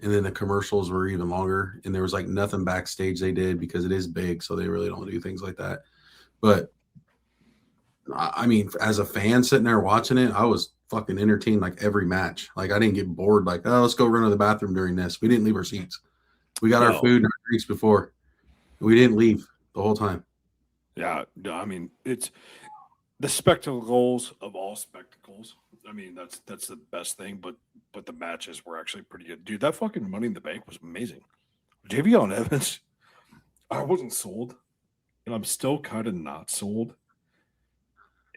And then the commercials were even longer. And there was like nothing backstage they did because it is big. So they really don't do things like that. But I mean, as a fan sitting there watching it, I was fucking entertained like every match. Like I didn't get bored. Like, oh, let's go run to the bathroom during this. We didn't leave our seats. We got our food and our drinks before. We didn't leave the whole time. Yeah. I mean, it's the spectacles of all spectacles. I mean, that's the best thing, but the matches were actually pretty good. Dude, that fucking Money in the Bank was amazing. Javion Evans, I wasn't sold, and I'm still kind of not sold.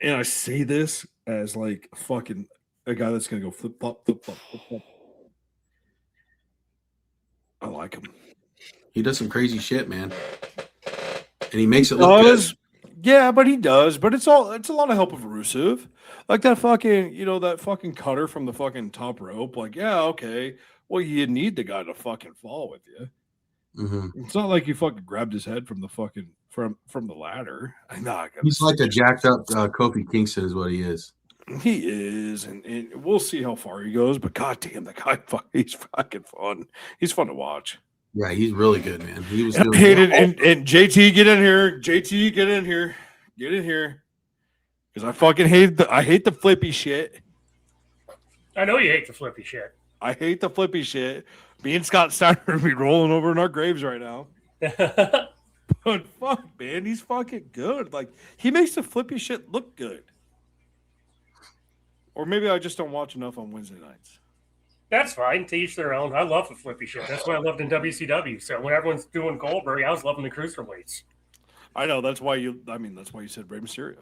And I say this as like fucking a guy that's gonna go flip flop. I like him. He does some crazy shit, man, and he makes it look good. Yeah, but he does. But it's a lot of help of Rusev. Like that fucking, that fucking cutter from the fucking top rope. Like, yeah, okay. Well, you need the guy to fucking fall with you. Mm-hmm. It's not like you fucking grabbed his head from the fucking from the ladder. He's like a jacked up Kofi Kingston, is what he is. He is, and we'll see how far he goes. But goddamn, that guy, he's fucking fun. He's fun to watch. Yeah, he's really good, man. He was. And JT, get in here. JT, get in here. Get in here. Because I fucking hate the flippy shit. I know you hate the flippy shit. I hate the flippy shit. Me and Scott Steiner would be rolling over in our graves right now. But fuck, man, he's fucking good. Like, he makes the flippy shit look good. Or maybe I just don't watch enough on Wednesday nights. That's fine. To each their own. I love the flippy shit. That's what I loved in WCW. So when everyone's doing Goldberg, I was loving the cruiserweights. I know. That's why you said Rey Mysterio.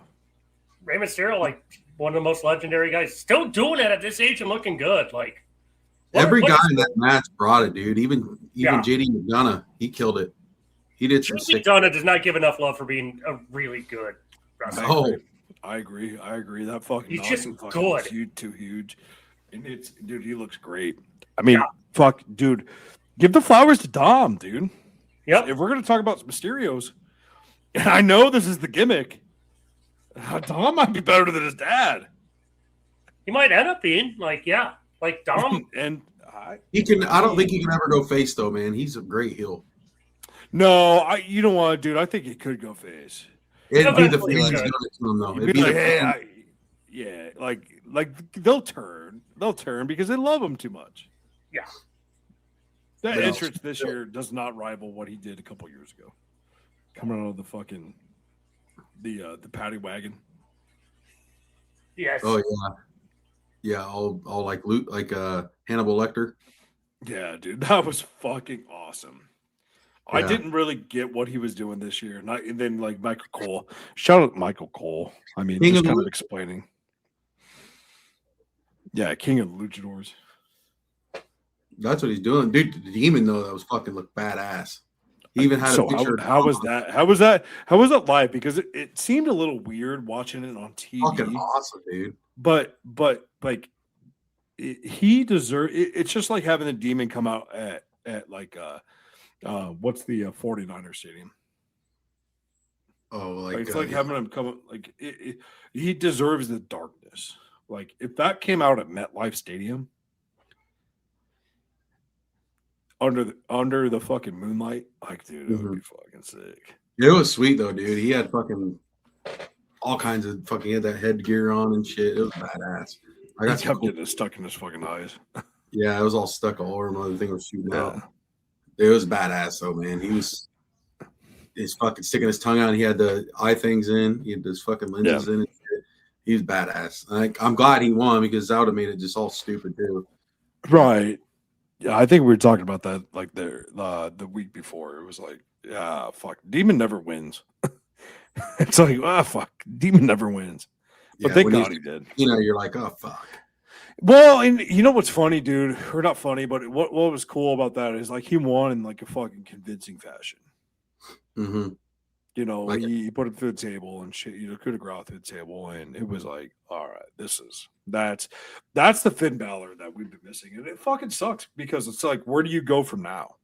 Rey Mysterio, like one of the most legendary guys, still doing it at this age and looking good. Like every guy in that match brought it, dude. Even JD McDonough, he killed it. He did some sick. McDonough does not give enough love for being a really good wrestler. Oh, I agree. That fucking he's just good. Huge, too huge. And dude, he looks great. I mean, fuck, dude. Give the flowers to Dom, dude. Yep. If we're gonna talk about Mysterios, and I know this is the gimmick, Dom might be better than his dad. He might end up being like Dom. And he can. I don't think he can ever go face though, man. He's a great heel. No, you know what, dude? I think he could go face. It'd be the fans doing it to him, though. It'd be like, like they'll turn because they love him too much. Yeah. That entrance this year does not rival what he did a couple years ago. Coming out of the fucking the paddy wagon. Yes. Oh yeah. Yeah, all like loot like Hannibal Lecter. Yeah, dude, that was fucking awesome. Yeah. I didn't really get what he was doing this year. And then like Michael Cole. Shout out Michael Cole. I mean, just kind of explaining. Yeah, King of Luchadors. That's what he's doing. Dude, the Demon though, that was fucking look badass. He even had a picture. How was that? How was that live? Because it seemed a little weird watching it on TV. Fucking awesome, dude. But like he deserved it. It's just like having the Demon come out at like what's the 49er stadium? Oh, like it's like having him come like he deserves the darkness. Like if that came out at MetLife Stadium under the fucking moonlight, like dude, it would be fucking sick. It was sweet though, dude. He had fucking all kinds of fucking had that headgear on and shit. It was badass. I got kept getting it stuck in his fucking eyes. Yeah, it was all stuck all over him. The thing was shooting out. It was badass though, man. He's fucking sticking his tongue out. He had the eye things in. He had those fucking lenses in. And shit. He was badass. I'm glad he won because that would have made it just all stupid too. Right. Yeah, I think we were talking about that like the week before. It was like, yeah, fuck. Demon never wins. It's like, fuck. Demon never wins. But Yeah, thank God he did. You know, you're like, oh fuck. Well, and you know what's funny, dude? Or not funny, but what was cool about that is like he won in like a fucking convincing fashion. Mm-hmm. You know, Like he put him through the table and shit. You know, could have grabbed through the table, and it was like, all right, that's the Finn Balor that we've been missing, and it fucking sucks because it's like, where do you go from now?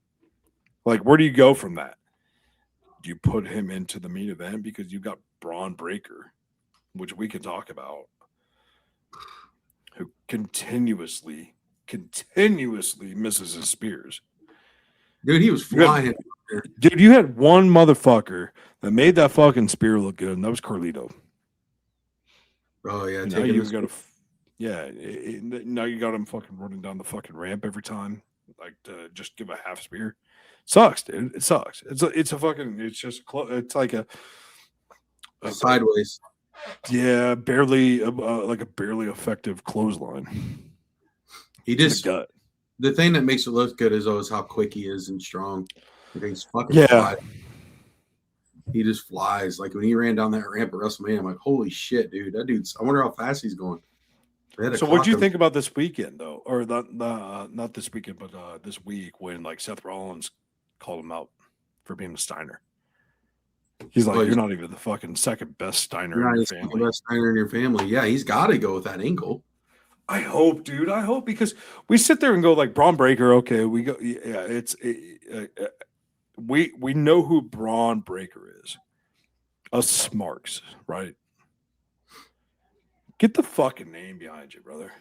Like, where do you go from that? Do you put him into the main event because you got Braun Breaker, which we can talk about, who continuously misses his spears. Dude, he was flying. Dude, you had one motherfucker that made that fucking spear look good, and that was Carlito. Oh yeah, now you got him fucking running down the fucking ramp every time, like to just give a half spear. Sucks, dude. It sucks. It's like a sideways. Yeah, barely like a barely effective clothesline. He just the thing that makes it look good is always how quick he is and strong. He's fucking fly. He just flies. Like when he ran down that ramp at WrestleMania, I'm like, holy shit, dude. That dude's I wonder how fast he's going. So what do you think about this weekend, though? Or not this weekend, but this week when, like, Seth Rollins called him out for being a Steiner. He's like, you're not even the fucking second best Steiner in your family. Best Steiner in your family. Yeah, he's got to go with that angle. I hope, dude. I hope, because we sit there and go like Braun Breaker. Okay, we go. Yeah, we know who Braun Breaker is. Us smarks, right? Get the fucking name behind you, brother.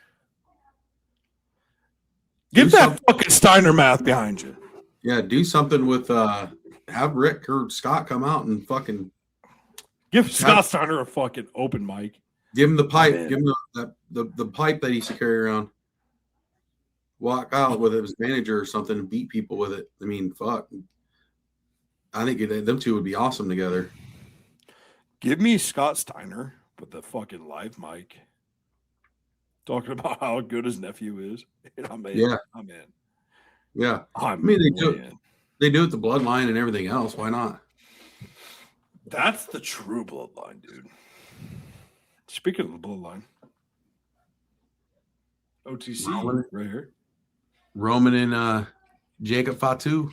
Get that fucking Steiner math behind you. Yeah, do something with have Rick or Scott come out and fucking give Scott Steiner a fucking open mic. Give him the pipe. Give him the pipe that he used to carry around. Walk out with his manager or something and beat people with it. I mean, fuck. I think them two would be awesome together. Give me Scott Steiner with the fucking live mic, talking about how good his nephew is. I'm in. Yeah. I'm in. Yeah. They do it the bloodline and everything else. Why not? That's the true bloodline, dude. Speaking of the bloodline, OTC Roman, right here. Roman and Jacob Fatu.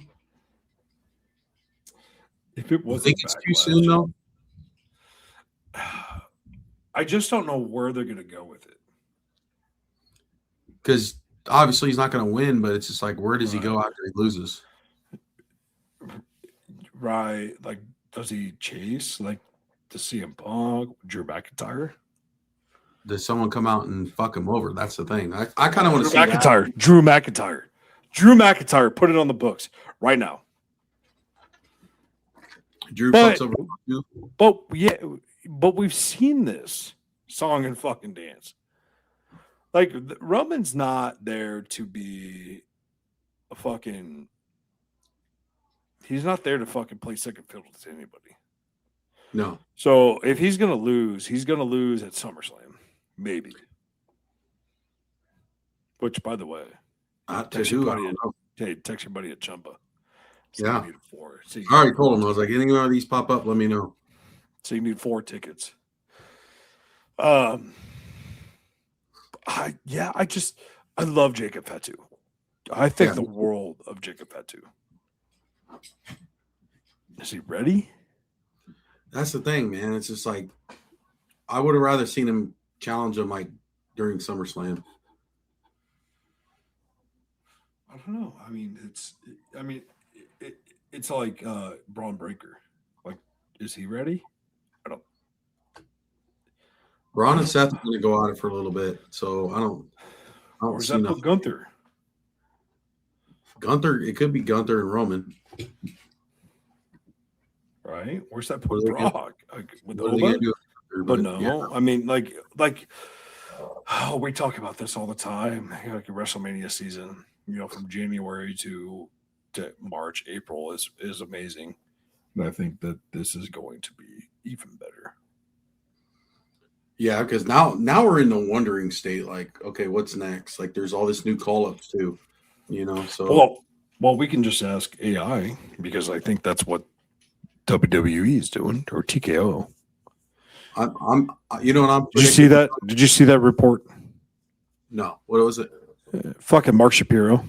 If it was, think it's too soon though. I just don't know where they're going to go with it. Because obviously he's not going to win, but it's just like, where does he go after he loses? Right. Like, does he chase like the CM Punk, Drew McIntyre? Does someone come out and fuck him over? That's the thing. I kind of want to see McIntyre. That. Drew McIntyre. Put it on the books right now. Drew fucks over you. But we've seen this song and fucking dance. Like, Roman's not there to be a fucking. He's not there to fucking play second fiddle to anybody. No. So if he's gonna lose at SummerSlam. Maybe. Which, by the way, text your buddy at Chumba. Yeah. So I already told him. I was like, any of these pop up, let me know. So you need 4 tickets. I love Jacob Fatu. I think the world of Jacob Fatu. Is he ready? That's the thing, man. It's just like I would have rather seen him challenge him like during SummerSlam. I don't know. I mean, it's like Braun Breaker. Like, is he ready? I don't. Braun and Seth are going to go at it for a little bit, so I don't or is that nothing. Gunther? Gunther, it could be Gunther and Roman. Right? Where's that put Brock? With Oba? But no, yeah. I mean, like we talk about this all the time. Like WrestleMania season, from January to March, April is amazing. And I think that this is going to be even better. Yeah, because now we're in the wondering state. Like, okay, what's next? Like, there's all this new call-ups too. So well, we can just ask AI because I think that's what WWE is doing, or TKO. Did you see that? Did you see that report? No. What was it? Fucking Mark Shapiro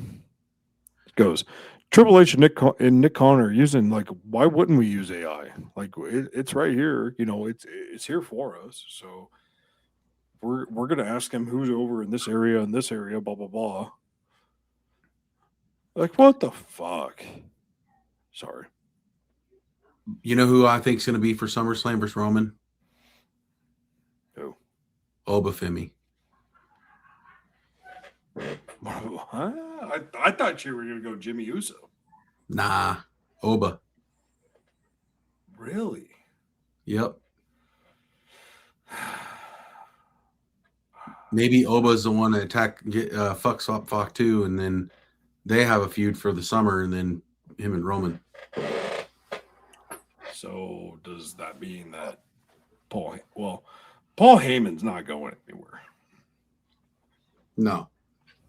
goes, Triple H and Nick Conner using, like, why wouldn't we use AI? Like, it's right here. It's here for us. So we're gonna ask him who's over in this area, blah blah blah. Like, what the fuck? Sorry. You know who I think is going to be for SummerSlam versus Roman? Who? Oba Femi. Huh? I thought you were going to go Jimmy Uso. Nah, Oba. Really? Yep. Maybe Oba's the one that fucks up Fatu, and then they have a feud for the summer, and then him and Roman. So does that mean that Paul Heyman's not going anywhere? No.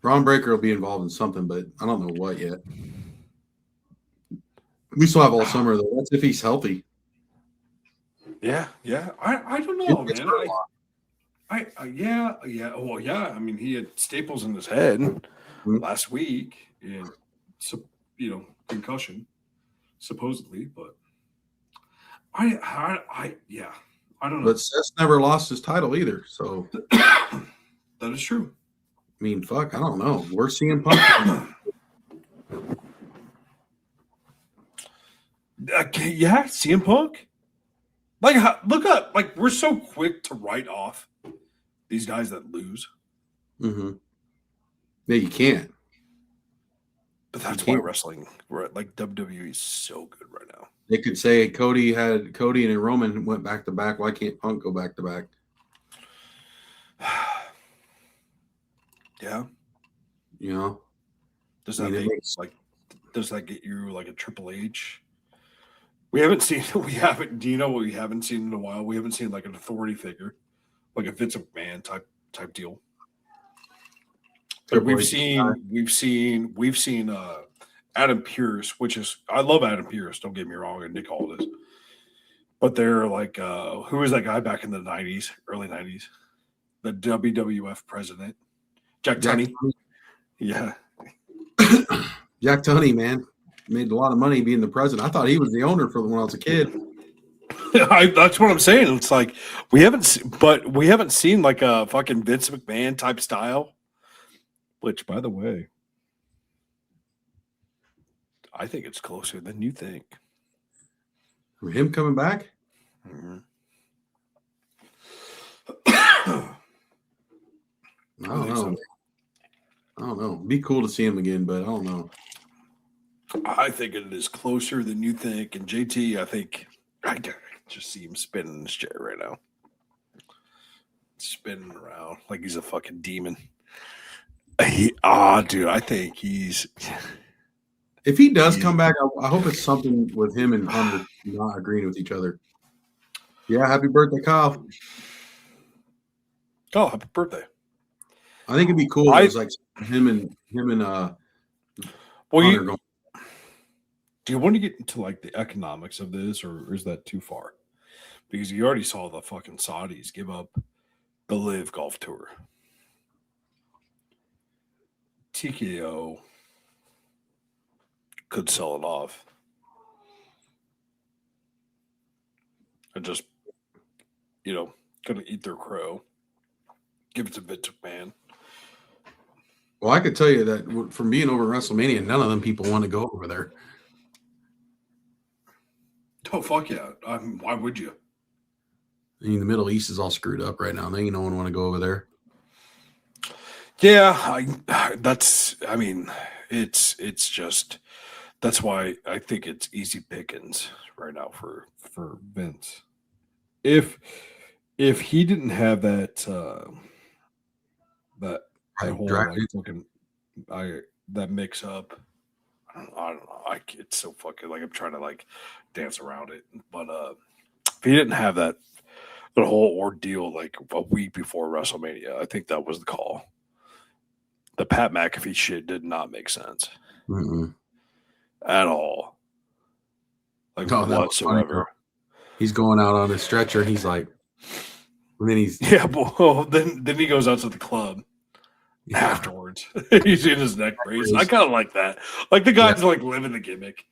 Braun Breaker will be involved in something, but I don't know what yet. We still have all summer, though. That's if he's healthy. Yeah. I don't know, man. Yeah. Well, yeah. I mean, he had staples in his head last week, and so concussion, supposedly. But I don't know. But Seth never lost his title either. So that is true. I mean, fuck, I don't know. We're seeing Punk. Yeah, CM Punk. Like, look up. Like, we're so quick to write off these guys that lose. Mm-hmm. Yeah, you can't. But that's why wrestling, like WWE, is so good right now. They could say Cody and Roman went back to back. Why can't Punk go back to back? Yeah. You know, does that get you like a Triple H? We haven't seen. Do you know what we haven't seen in a while? We haven't seen like an authority figure, like a Vince McMahon type deal. Like we've seen Adam Pearce, which is, I love Adam Pearce. Don't get me wrong, and Nick Aldis. But they're like, who was that guy back in the '90s, early '90s? The WWF president, Jack Tunney. Yeah, Jack Tunney, man, made a lot of money being the president. I thought he was the owner for when I was a kid. That's what I'm saying. It's like we haven't seen like a fucking Vince McMahon type style. Which, by the way, I think it's closer than you think. For him coming back? Mm-hmm. I don't know. I don't know. It'd be cool to see him again, but I don't know. I think it is closer than you think. And JT, I think I can just see him spinning in his chair right now. Spinning around like he's a fucking demon. Dude, I think he's. If he does come back, I hope it's something with him and Hunter not agreeing with each other. Yeah, happy birthday, Kyle. Oh, happy birthday. I think it'd be cool. It was like him and Hunter going. Do you want to get into like the economics of this, or is that too far? Because you already saw the fucking Saudis give up the Live Golf Tour. TKO could sell it off and just, gonna eat their crow. Give it to Vince McMahon. Well, I could tell you that from being over WrestleMania, none of them people want to go over there. Oh, fuck yeah. Why would you? I mean, the Middle East is all screwed up right now. No one want to go over there. Yeah, it's just, that's why I think it's easy pickings right now for Vince. If he didn't have that whole that mix up, I don't know. It's so fucking like I'm trying to like dance around it, but if he didn't have the whole ordeal like a week before WrestleMania, I think that was the call. The Pat McAfee shit did not make sense at all, like whatsoever. He's going out on a stretcher. And he's like, and then he's then he goes out to the club afterwards. He's in his neck brace. I kind of like that. Like the guy's like living the gimmick.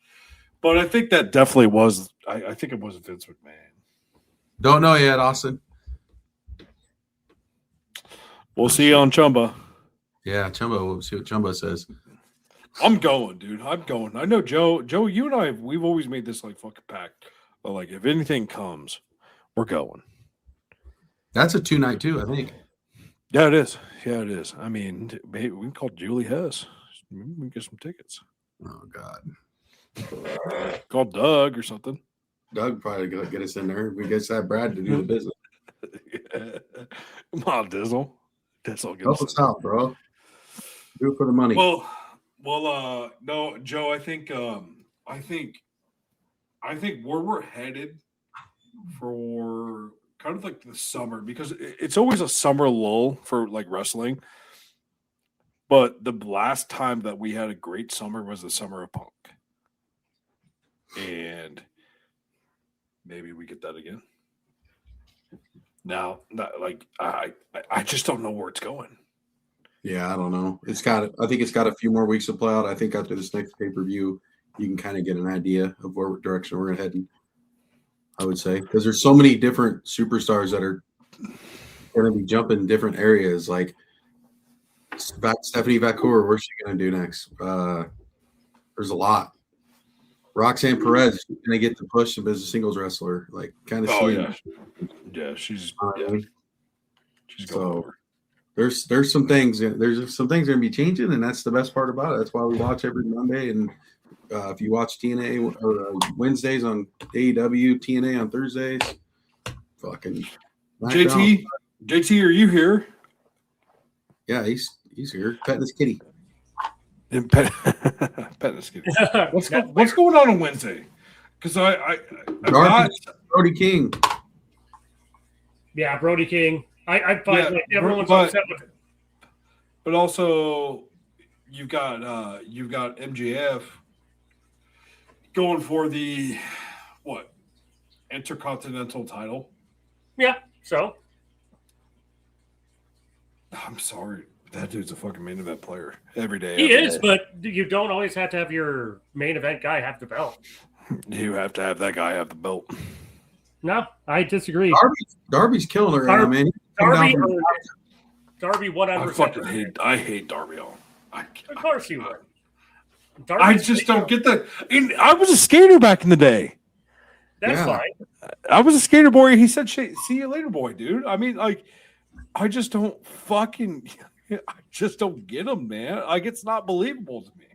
But I think that definitely was. I think it was Vince McMahon. Don't know yet, Austin. We'll see you on Chumba. Yeah, Chumba. We'll see what Chumba says. I'm going, dude. I'm going. I know Joe. You and I, we've always made this like fucking pact. But like, if anything comes, we're going. That's a 2-night too, I think. Yeah, it is. Yeah, it is. I mean, maybe we can call Julie Hess. Maybe we can get some tickets. Oh God. Call Doug or something. Doug probably gonna get us in there. We get that Brad to do the business. Yeah. Come on, Dizzle. Help us out, bro. Do it for the money. Well, no, Joe. I think where we're headed for kind of like the summer, because it's always a summer lull for like wrestling. But the last time that we had a great summer was the summer of Punk, and maybe we get that again. Now, I just don't know where it's going. Yeah, I don't know. I think it's got a few more weeks to play out. I think after this next pay-per-view, you can kind of get an idea of what direction we're heading. I would say, because there's so many different superstars that are going to be jumping in different areas. Like Stephanie Vacour, what's she going to do next? There's a lot. Roxanne Perez is going to get the push as a singles wrestler. Like, kind of. Oh yeah, she's going over. There's some things. There's some things going to be changing, and that's the best part about it. That's why we watch every Monday. And if you watch TNA or Wednesdays on AEW, TNA on Thursdays, fucking JT, are you here? Yeah, he's here petting his kitty. Petting his kitty. What's going on Wednesday? Because I Brody King. Yeah, Brody King. I find everyone's upset with it. But also, you've got MJF going for the Intercontinental title. Yeah. So I'm sorry, that dude's a fucking main event player every day. He is, but you don't always have to have your main event guy have the belt. You have to have that guy have the belt. No, I disagree. Darby's killing her, man. Darby 100%. I hate Darby. Of course you would. I just don't get that. I was a skater back in the day. That's fine. I was a skater boy. He said, "See you later, boy, dude." I mean, like, I just don't get him, man. Like, it's not believable to me.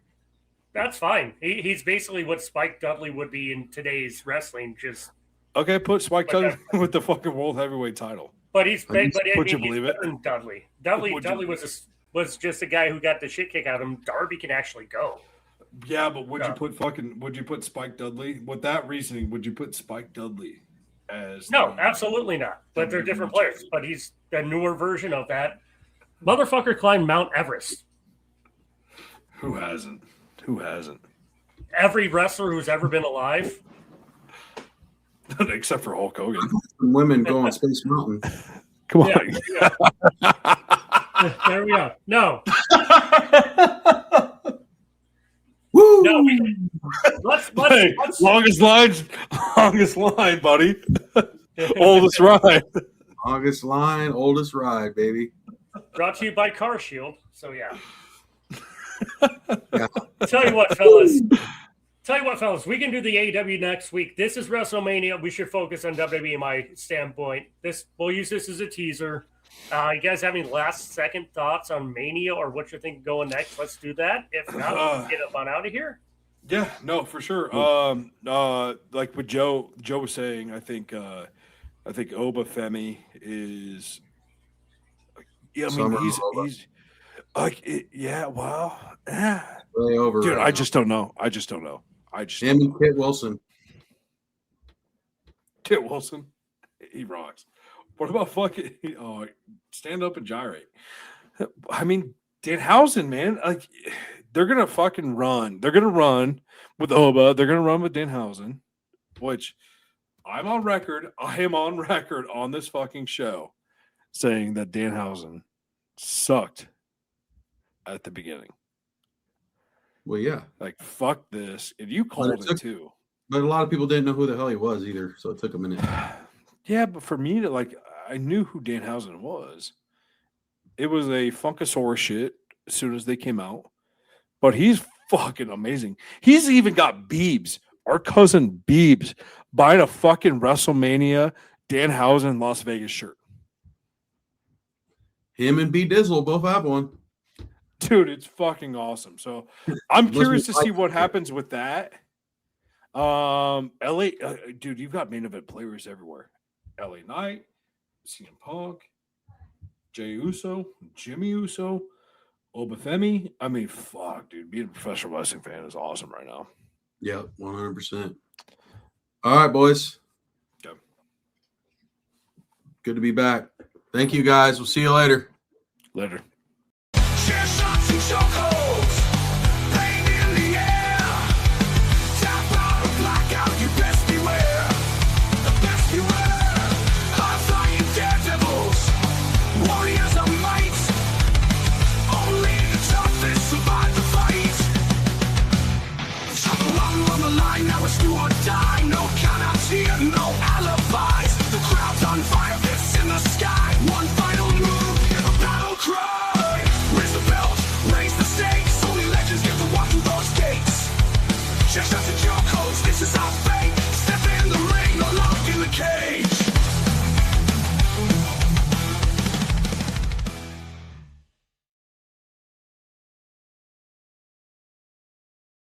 That's fine. He's basically what Spike Dudley would be in today's wrestling. Just okay, put Spike Dudley with the fucking world heavyweight title. But he's believe it? Dudley. Dudley was just a guy who got the shit kicked out of him. Darby can actually go. Yeah, but would you put Spike Dudley with that reasoning? Would you put Spike Dudley as no? Absolutely not. But they're different players. But he's the newer version of that. Motherfucker climbed Mount Everest. Who hasn't? Every wrestler who's ever been alive. Except for Hulk Hogan. Women go on Space Mountain. Come on. There we go. No. Woo! No. Let's longest line, buddy. Oldest ride. Longest line, oldest ride, baby. Brought to you by Car Shield. So yeah. Tell you what, fellas, we can do the AEW next week. This is WrestleMania. We should focus on WWE, my standpoint. We'll use this as a teaser. You guys have any last-second thoughts on Mania or what you're thinking going next? Let's do that. If not, we'll get up on out of here. Yeah, no, for sure. Like what Joe was saying, I think Oba Femi is. Yeah, I mean he's like wow. Way over, dude. right I just don't know. Him and Kit Wilson. Kit Wilson, he rocks. What about fucking stand up and gyrate? I mean, Danhausen, man, like they're gonna fucking run. They're gonna run with Oba. They're gonna run with Danhausen, which I am on record on this fucking show saying that Danhausen sucked at the beginning. Well, yeah. Like, fuck this. And you called it too. But a lot of people didn't know who the hell he was either, so it took a minute. Yeah, but for me, I knew who Danhausen was. It was a Funkasaurus shit as soon as they came out. But he's fucking amazing. He's even got Biebs, our cousin Biebs, buying a fucking WrestleMania Danhausen Las Vegas shirt. Him and B Dizzle both have one. Dude, it's fucking awesome. So I'm curious to see what happens with that. LA, dude, you've got main event players everywhere. LA Knight, CM Punk, Jey Uso, Jimmy Uso, Oba Femi. I mean, fuck, dude, being a professional wrestling fan is awesome right now. Yeah, 100%. All right, boys. Okay. Good to be back. Thank you, guys. We'll see you later. Later. Shots and chokeholds, pain in the air. Tap out or blackout, you best beware. The best beware. I'm flying dead. no alibis. The crowd's on fire, fists in the sky. One final move, a battle cry. Raise the belt, raise the stakes. Only legends get to walk through those gates. Shots and chokeholds, this is our